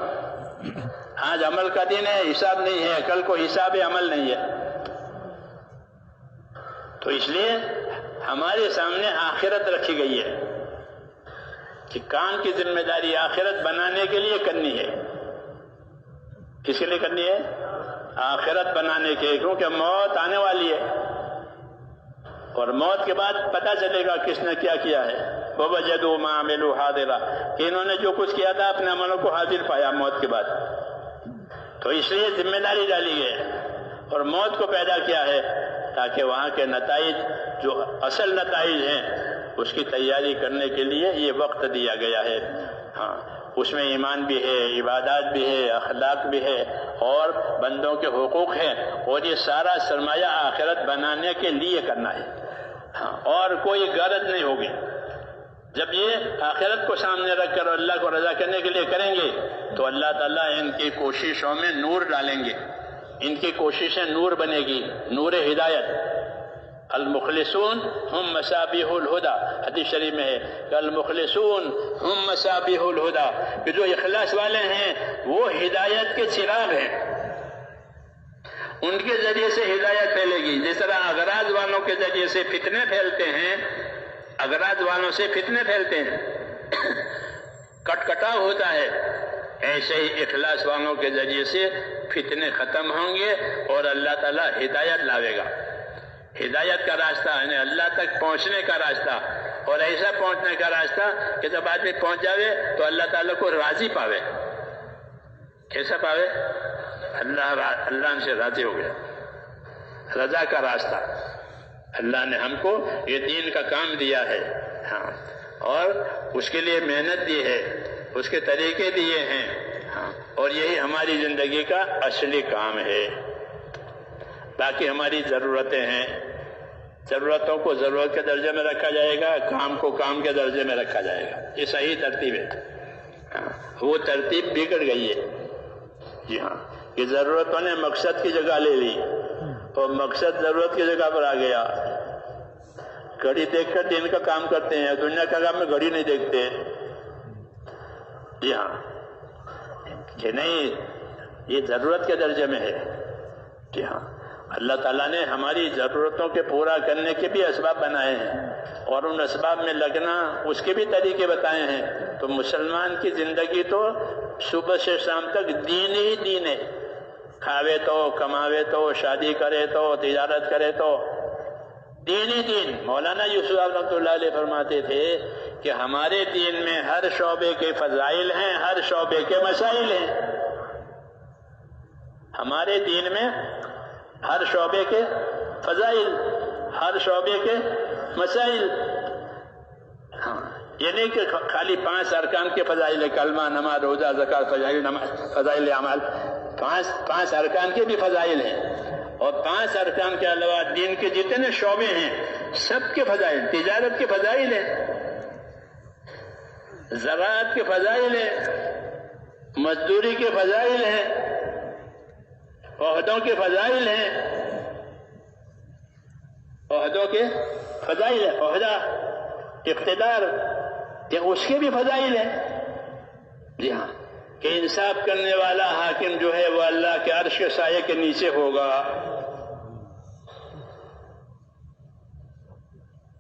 آج عمل کا دن ہے، حساب نہیں ہے، کل کو حساب عمل نہیں ہے۔ تو اس لیے ہمارے سامنے آخرت رکھی گئی ہے کہ کام کی ذمہ داری آخرت بنانے کے لیے کرنی ہے۔ کس کے لیے کرنی ہے؟ آخرت بنانے کے، کیونکہ موت آنے والی ہے اور موت کے بعد پتہ چلے گا کس نے کیا کیا ہے۔ وَوَجَدُوا مَا عَمِلُوا حَاضِرًا، کہ انہوں نے جو کچھ کیا تھا اپنے عملوں کو حاضر پایا موت کے بعد۔ تو اس لیے ذمہ داری ڈالی گئی اور موت کو پیدا کیا ہے تاکہ وہاں کے نتائج جو اصل نتائج ہیں اس کی تیاری کرنے کے لیے یہ وقت دیا گیا ہے۔ ہاں، اس میں ایمان بھی ہے، عبادات بھی ہے، اخلاق بھی ہے اور بندوں کے حقوق ہیں، اور یہ سارا سرمایہ آخرت بنانے کے لیے کرنا ہے۔ ہاں، اور کوئی غرض نہیں ہوگی۔ جب یہ آخرت کو سامنے رکھ کر اللہ کو رضا کرنے کے لیے کریں گے تو اللہ تعالیٰ ان کی کوششوں میں نور ڈالیں گے، ان کی کوششیں نور بنے گی، نور ہدایت۔ المخلصون ہم مصابیح الہدا، حدیث شریف میں ہے کہ المخلصون ہم مصابیح الہدا، کہ جو اخلاص والے ہیں وہ ہدایت کے چراغ ہیں، ان کے ذریعے سے ہدایت پھیلے گی۔ جس طرح اغراض والوں کے ذریعے سے فتنے پھیلتے ہیں، اغراض والوں سے فتنے پھیلتے ہیں، کٹ کٹاؤ ہوتا ہے، ایسے ہی اخلاص والوں کے ذریعے سے فتنے ختم ہوں گے اور اللہ تعالیٰ ہدایت لاوے گا۔ ہدایت کا راستہ یعنی اللہ تک پہنچنے کا راستہ، اور ایسا پہنچنے کا راستہ کہ جب آدمی پہنچ جاوے تو اللہ تعالیٰ کو راضی پاوے۔ کیسا پاوے؟ اللہ سے راضی ہو گیا، رضا کا راستہ۔ اللہ نے ہم کو یہ دین کا کام دیا ہے، ہاں، اور اس کے لیے محنت دی ہے، اس کے طریقے دیے ہیں، ہاں، اور یہی ہماری زندگی کا اصلی کام ہے۔ باقی ہماری ضرورتیں ہیں، ضرورتوں کو ضرورت کے درجے میں رکھا جائے گا، کام کو کام کے درجے میں رکھا جائے گا، یہ صحیح ترتیب ہے۔ ہاں، وہ ترتیب بگڑ گئی ہے، جی ہاں، کہ ضرورتوں نے مقصد کی جگہ لے لی اور مقصد ضرورت کی جگہ پر آ گیا۔ گھڑی دیکھ کر دین کا کام کرتے ہیں، دنیا کا کام میں گھڑی نہیں دیکھتے، جی ہاں، کہ نہیں یہ ضرورت کے درجے میں ہے، جی ہاں۔ اللہ تعالیٰ نے ہماری ضرورتوں کے پورا کرنے کے بھی اسباب بنائے ہیں اور ان اسباب میں لگنا اس کے بھی طریقے بتائے ہیں۔ تو مسلمان کی زندگی تو صبح سے شام تک دین ہی دین ہے، کھاوے تو کماوے تو شادی کرے تو تجارت کرے تو دین ہی دین۔ مولانا یوسف رحمۃ اللہ علیہ فرماتے تھے کہ ہمارے دین میں ہر شعبے کے فضائل ہیں، ہر شعبے کے مسائل ہیں۔ ہمارے دین میں ہر شعبے کے فضائل، ہر شعبے کے مسائل، ہاں، یہ نہیں کہ خالی 5 ارکان کے فضائل، کلمہ، نماز، روزہ، زکوٰۃ، فضائل اعمال، 5 ارکان کے بھی فضائل ہیں، اور 5 ارکان کے علاوہ دین کے جتنے شعبے ہیں سب کے فضائل، تجارت کے فضائل ہیں، زراعت کے فضائل ہیں، مزدوری کے فضائل ہیں، عہدوں کے فضائل ہیں، عہدوں کے فضائل ہیں، عہدہ، اقتدار، یہ اس کے بھی فضائل ہیں، جی ہاں، کہ انصاف کرنے والا حاکم جو ہے وہ اللہ کے عرش کے سائے کے نیچے ہوگا،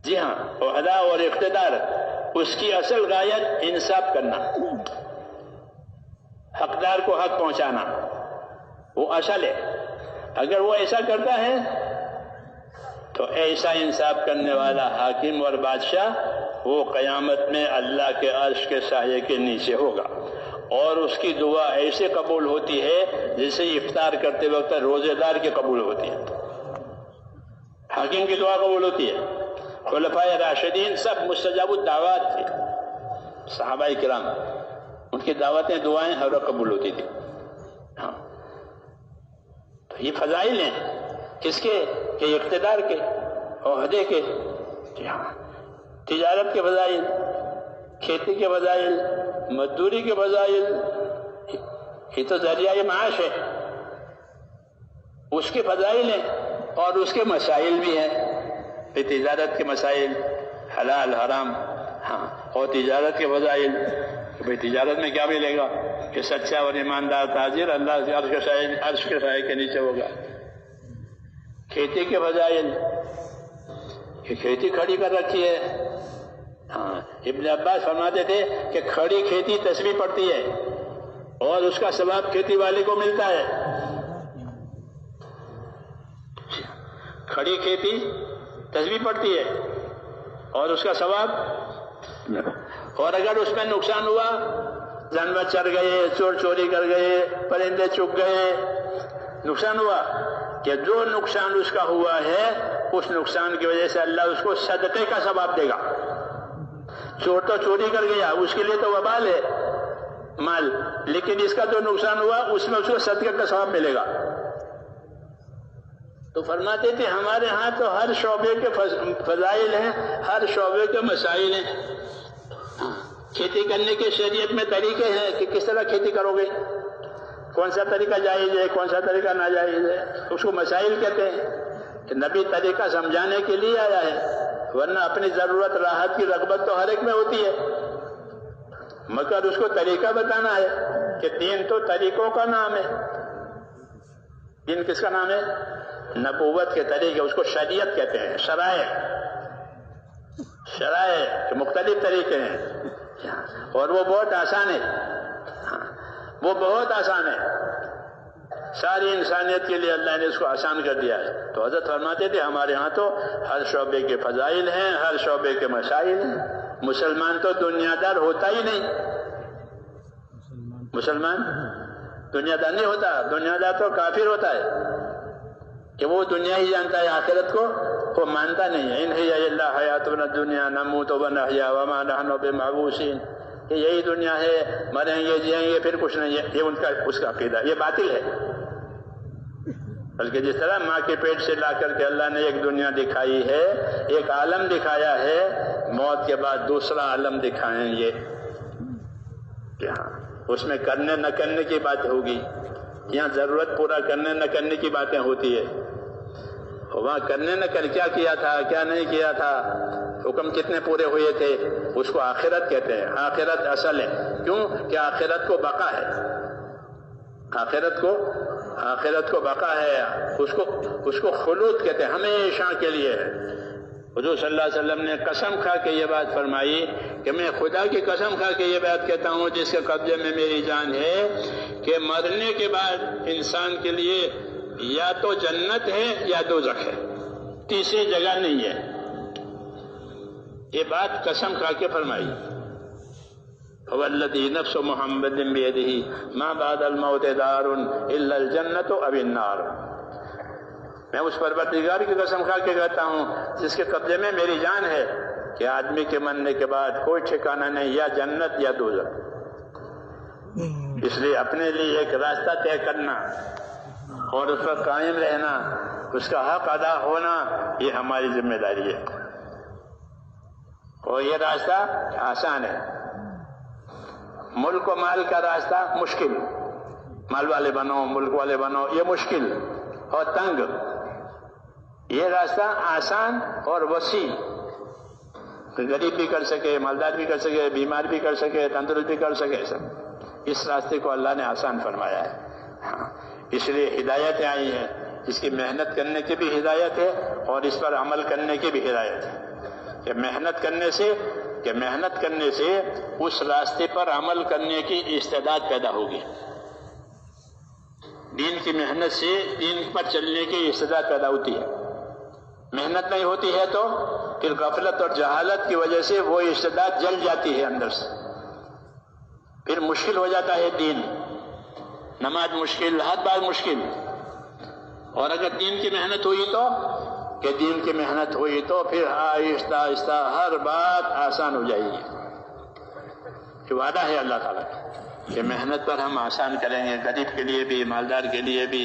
جی ہاں، عہدہ اور اقتدار، اس کی اصل غایت انصاف کرنا، حقدار کو حق پہنچانا، وہ اصل ہے۔ اگر وہ ایسا کرتا ہے تو ایسا انصاف کرنے والا حاکم اور بادشاہ وہ قیامت میں اللہ کے عرش کے سایے کے نیچے ہوگا، اور اس کی دعا ایسے قبول ہوتی ہے جیسے افطار کرتے وقت روزے دار کی قبول ہوتی ہے، حاکم کی دعا قبول ہوتی ہے۔ خلفائے راشدین سب مستجاب الدعوات تھے، صحابہ کرام ان کی دعوتیں دعائیں ہر وقت قبول ہوتی تھی، ہاں، تو یہ فضائل ہیں کس کے؟ کہ اقتدار کے، عہدے کے، جی ہاں، تجارت کے فضائل، کھیتی کے فضائل، مزدوری کے فضائل، یہ تو ذریعہ معاش ہے، اس کے فضائل ہیں اور اس کے مسائل بھی ہیں، تجارت کے مسائل، حلال حرام، ہاں، اور تجارت کے فضائل کہ بھئی تجارت میں کیا ملے گا، کہ سچا اور ایماندار تاجر اللہ کے عرش کے سائے کے نیچے ہوگا۔ کھیتی کے فضائل کہ کھیتی کھڑی کر رکھی ہے، ہاں، ابن عباس فرماتے تھے کہ کھڑی کھیتی تسبیح پڑتی ہے اور اس کا ثواب کھیتی والے کو ملتا ہے، کھڑی کھیتی تسبیح پڑتی ہے اور اس کا ثواب، اور اگر اس میں نقصان ہوا، جانور چر گئے، چور چوری کر گئے، پرندے چگ گئے، نقصان ہوا، کہ جو نقصان اس کا ہوا ہے اس نقصان کی وجہ سے اللہ اس کو صدقے کا ثواب دے گا۔ چور تو چوری کر گیا، اس کے لیے تو وبال ہے مال، لیکن اس کا جو نقصان ہوا اس میں اس کو صدقے کا ثواب ملے گا۔ تو فرماتے تھے ہمارے ہاں تو ہر شعبے کے فضائل ہیں، ہر شعبے کے مسائل ہیں، کھیتی کرنے کے شریعت میں طریقے ہیں کہ کس طرح کھیتی کرو گے، کون سا طریقہ جائز ہے، کون سا طریقہ ناجائز ہے، اس کو مسائل کہتے ہیں کہ نبی طریقہ سمجھانے کے لیے آیا ہے، ورنہ اپنی ضرورت راحت کی رغبت تو ہر ایک میں ہوتی ہے، مگر اس کو طریقہ بتانا ہے کہ دین تو طریقوں کا نام ہے۔ دین کس کا نام ہے؟ نبوت کے طریقے، اس کو شریعت کہتے ہیں، شرائع کے مختلف طریقے ہیں، اور وہ بہت آسان ہے، وہ بہت آسان ہے، ساری انسانیت کے لیے اللہ نے اس کو آسان کر دیا ہے۔ تو حضرت فرماتے تھے ہمارے ہاں تو ہر شعبے کے فضائل ہیں، ہر شعبے کے مسائل ہیں، مسلمان تو دنیا دار ہوتا ہی نہیں، مسلمان دنیا دار نہیں ہوتا، دنیا دار تو کافر ہوتا ہے کہ وہ دنیا ہی جانتا ہے، آخرت کو وہ مانتا نہیں ہے۔ ان ہی الا حیاتنا الدنیا نموت ونحیا وما نحن بمبعوثین، یہی دنیا ہے، مریں گے جیئیں گے پھر کچھ نہیں ہے، یہ ان کا اس کا عقیدہ، یہ باطل ہے۔ بلکہ جس طرح ماں کے پیٹ سے لا کر کے اللہ نے ایک دنیا دکھائی ہے، ایک عالم دکھایا ہے، موت کے بعد دوسرا عالم دکھائیں گے، اس میں کرنے نہ کرنے کی بات ہوگی، یہاں ضرورت پورا کرنے نہ کرنے کی باتیں ہوتی ہے، وہاں کرنے نہ کر کیا کیا تھا کیا نہیں کیا تھا، حکم کتنے پورے ہوئے تھے، اس کو آخرت کہتے ہیں۔ آخرت اصل ہے، کیوں کہ آخرت کو بقا ہے، آخرت کو بقا ہے، اس کو خلود کہتے ہیں، ہمیشہ کے لیے ہے۔ حضور صلی اللہ علیہ وسلم نے قسم کھا کے یہ بات فرمائی کہ میں خدا کی قسم کھا کے یہ بات کہتا ہوں جس کے قبضے میں میری جان ہے کہ مرنے کے بعد انسان کے لیے یا تو جنت ہے یا دوزخ ہے، تیسری جگہ نہیں ہے۔ یہ بات قسم کھا کے فرمائی، والذی نفس محمد بیدہ ما بعد الموت دار الا الجنت او النار، میں اس پروردگار کی قسم کھا کے کہتا ہوں جس کے قبضے میں میری جان ہے کہ آدمی کے مرنے کے بعد کوئی ٹھکانہ نہیں، یا جنت یا دوزخ۔ اس لیے اپنے لیے ایک راستہ طے کرنا اور اس پر قائم رہنا، اس کا حق ادا ہونا، یہ ہماری ذمہ داری ہے، اور یہ راستہ آسان ہے۔ ملک و مال کا راستہ مشکل، مال والے بنو، ملک والے بنو، یہ مشکل اور تنگ۔ یہ راستہ آسان اور وسیع، غریب بھی کر سکے، مالدار بھی کر سکے، بیمار بھی کر سکے، تندرست بھی کر سکے، سب اس راستے کو اللہ نے آسان فرمایا ہے۔ اس لیے ہدایتیں آئی ہیں، اس کی محنت کرنے کی بھی ہدایت ہے اور اس پر عمل کرنے کی بھی ہدایت ہے کہ محنت کرنے سے اس راستے پر عمل کرنے کی استعداد پیدا ہوگی، دین کی محنت سے دین پر چلنے کی استعداد پیدا ہوتی ہے۔ محنت نہیں ہوتی ہے تو پھر غفلت اور جہالت کی وجہ سے وہ استعداد جل جاتی ہے اندر سے، پھر مشکل ہو جاتا ہے دین، نماز مشکل، ہر بات مشکل۔ اور اگر دین کی محنت ہوئی تو پھر آہستہ آہستہ ہر بات آسان ہو جائے گی۔ یہ وعدہ ہے اللہ تعالیٰ کا کہ محنت پر ہم آسان کریں گے، غریب کے لیے بھی، مالدار کے لیے بھی،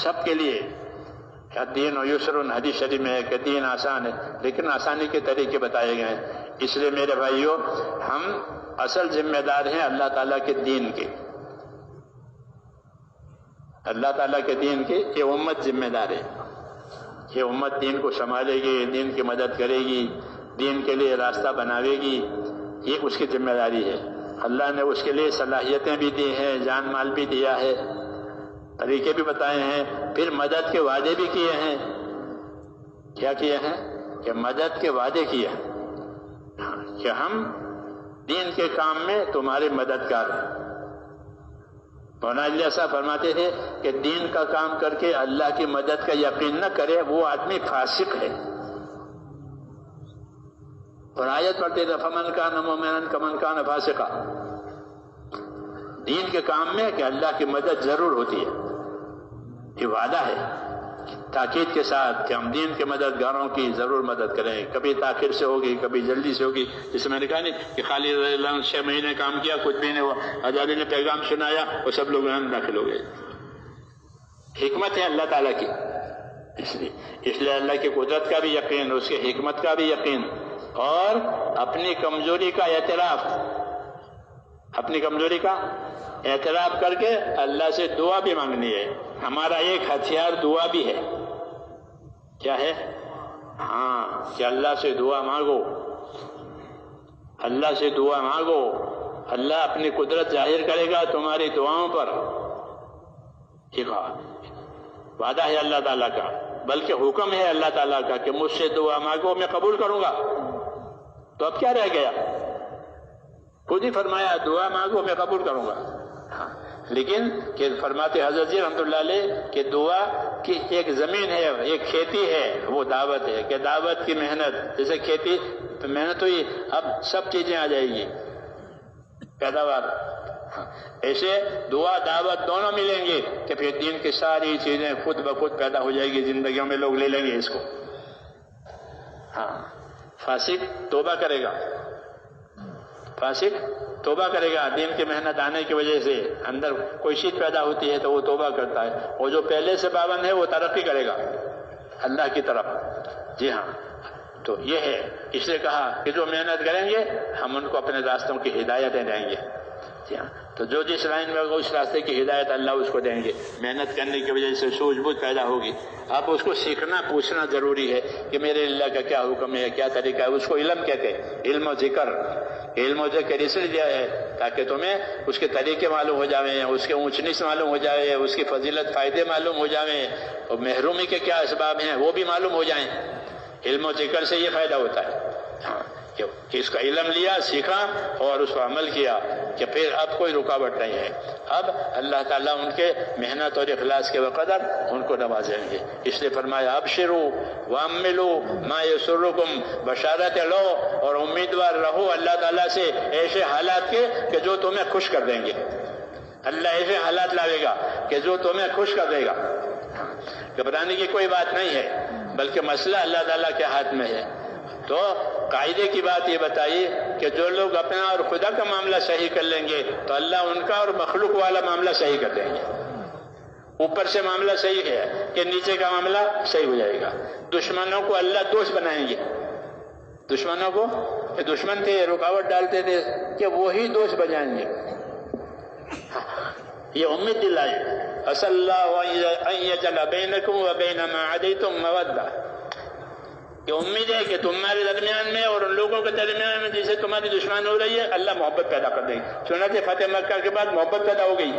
سب کے لیے۔ دین و یسر، حدیث شریف میں ہے کہ دین آسان ہے، لیکن آسانی کے طریقے بتائے گئے ہیں۔ اس لیے میرے بھائیوں، ہم اصل ذمہ دار ہیں اللہ تعالیٰ کے دین کے، اللہ تعالیٰ کے دین کی۔ یہ امت ذمہ دار ہے، یہ امت دین کو سنبھالے گی، دین کی مدد کرے گی، دین کے لیے راستہ بناوے گی، یہ اس کی ذمہ داری ہے۔ اللہ نے اس کے لیے صلاحیتیں بھی دی ہیں، جان مال بھی دیا ہے، طریقے بھی بتائے ہیں، پھر مدد کے وعدے بھی کیے ہیں۔ کیا کیے ہیں؟ کہ مدد کے وعدے کیے ہیں کہ ہم دین کے کام میں تمہارے مددگار ہیں۔ مولانا علی صاحب فرماتے تھے کہ دین کا کام کر کے اللہ کی مدد کا یقین نہ کرے وہ آدمی فاسق ہے، اور آیت پڑھتے تھے فمن کان مؤمنا کمن کان فاسقا۔ دین کے کام میں کہ اللہ کی مدد ضرور ہوتی ہے، یہ وعدہ ہے تاکید کے ساتھ کہ ہم دین کے مددگاروں کی ضرور مدد کریں، کبھی تاخیر سے ہوگی، کبھی جلدی سے ہوگی۔ جس میں نے کہا نہیں کہ خالد رضی اللہ عنہ 6 مہینے کام کیا، کچھ بھی نہیں ہوا، آزادی نے پیغام سنایا اور سب لوگ داخل ہو گئے۔ حکمت ہے اللہ تعالیٰ کی، اس لیے اللہ کی قدرت کا بھی یقین، اس کی حکمت کا بھی یقین، اور اپنی کمزوری کا اعتراف، اپنی کمزوری کا اعتراف کر کے اللہ سے دعا بھی مانگنی ہے۔ ہمارا ایک ہتھیار دعا بھی ہے۔ کیا ہے؟ ہاں، کہ اللہ سے دعا مانگو، اللہ سے دعا مانگو، اللہ اپنی قدرت ظاہر کرے گا تمہاری دعاؤں پر۔ ٹھیک ہے، وعدہ ہے اللہ تعالیٰ کا، بلکہ حکم ہے اللہ تعالیٰ کا کہ مجھ سے دعا مانگو میں قبول کروں گا۔ تو اب کیا رہ گیا؟ خود ہی فرمایا دعا مانگو میں قبول کروں گا۔ ہاں، لیکن کہ فرماتے حضرت جی رحمۃ اللہ علیہ کہ دعا کی ایک زمین ہے، ایک کھیتی ہے، وہ دعوت ہے، کہ دعوت کی محنت، جیسے کھیتی محنت ہوئی اب سب چیزیں آ جائے گی، پیداوار۔ ایسے دعا دعوت دونوں ملیں گے کہ پھر دین کی ساری چیزیں خود بخود پیدا ہو جائے گی زندگیوں میں، لوگ لے لیں گے اس کو۔ ہاں، فاسق توبہ کرے گا، فاسق توبہ کرے گا، دین کی محنت آنے کی وجہ سے اندر کوئی چیز پیدا ہوتی ہے تو وہ توبہ کرتا ہے، اور جو پہلے سے پابند ہے وہ ترقی کرے گا اللہ کی طرف۔ جی ہاں، تو یہ ہے، اس لیے کہا کہ جو محنت کریں گے ہم ان کو اپنے راستوں کی ہدایتیں دیں گے۔ جی ہاں، تو جو جس لائن میں ہوگا اس راستے کی ہدایت اللہ اس کو دیں گے، محنت کرنے کی وجہ سے سوجھ بوجھ پیدا ہوگی۔ اب اس کو سیکھنا پوچھنا ضروری ہے کہ میرے اللہ کا کیا حکم ہے، کیا طریقہ ہے، اس کو علم کہتے ہیں، علم و ذکر، علم و ذکر اس لیے دیا ہے تاکہ تمہیں اس کے طریقے معلوم ہو جائیں، اس کے اونچ نیچ معلوم ہو جائے، اس کی فضیلت فائدے معلوم ہو جائیں، اور محرومی کے کیا اسباب ہیں وہ بھی معلوم ہو جائیں۔ علم و ذکر سے یہ فائدہ ہوتا ہے، ہاں، کہ اس کا علم لیا، سیکھا اور اس پر عمل کیا، کہ پھر اب کوئی رکاوٹ نہیں ہے۔ اب اللہ تعالیٰ ان کے محنت اور اخلاص کے بقدر ان کو نوازیں گے۔ اس لیے فرمایا ابشروا واملوا ما یسرکم، بشارت لو اور امیدوار رہو اللہ تعالیٰ سے ایسے حالات کے کہ جو تمہیں خوش کر دیں گے۔ اللہ ایسے حالات لاوے گا کہ جو تمہیں خوش کر دے گا۔ گھبرانے کی کوئی بات نہیں ہے، بلکہ مسئلہ اللہ تعالیٰ کے ہاتھ میں ہے۔ تو قاعدے کی بات یہ بتائی کہ جو لوگ اپنا اور خدا کا معاملہ صحیح کر لیں گے تو اللہ ان کا اور مخلوق والا معاملہ صحیح کر دیں گے۔ اوپر سے معاملہ صحیح ہے کہ نیچے کا معاملہ صحیح ہو جائے گا۔ دشمنوں کو اللہ دوست بنائیں گے، دشمنوں کو، کہ دشمن تھے رکاوٹ ڈالتے تھے، کہ وہی دوست بنائیں گے۔ یہ امید دلائی، عسى الله ان يجعل بينكم وبين ما عاديتم مودة، کہ امید ہے کہ تمہارے درمیان میں اور ان لوگوں کے درمیان میں جسے تمہاری دشمن ہو رہی ہے اللہ محبت پیدا کر دے گی۔ چنانچہ فتح مکہ کے بعد محبت پیدا ہو گئی،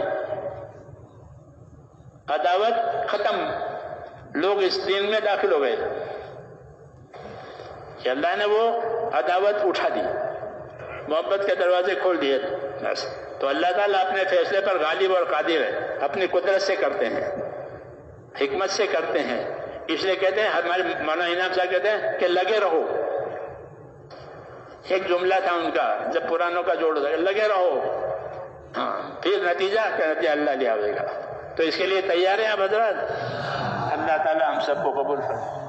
عداوت ختم، لوگ اس دین میں داخل ہو گئے کہ اللہ نے وہ عداوت اٹھا دی، محبت کے دروازے کھول دیے۔ بس تو اللہ تعالیٰ اپنے فیصلے پر غالب اور قادر ہے، اپنی قدرت سے کرتے ہیں، حکمت سے کرتے ہیں۔ اس لیے کہتے ہیں، ہمارے مولانا انعام صاحب کہتے ہیں کہ لگے رہو۔ ایک جملہ تھا ان کا جب پرانوں کا جوڑ تھا، لگے رہو، ہاں، پھر نتیجہ اللہ لے آئے گا۔ تو اس کے لیے تیار ہیں آپ حضرات؟ اللہ تعالیٰ ہم سب کو قبول فرمائے۔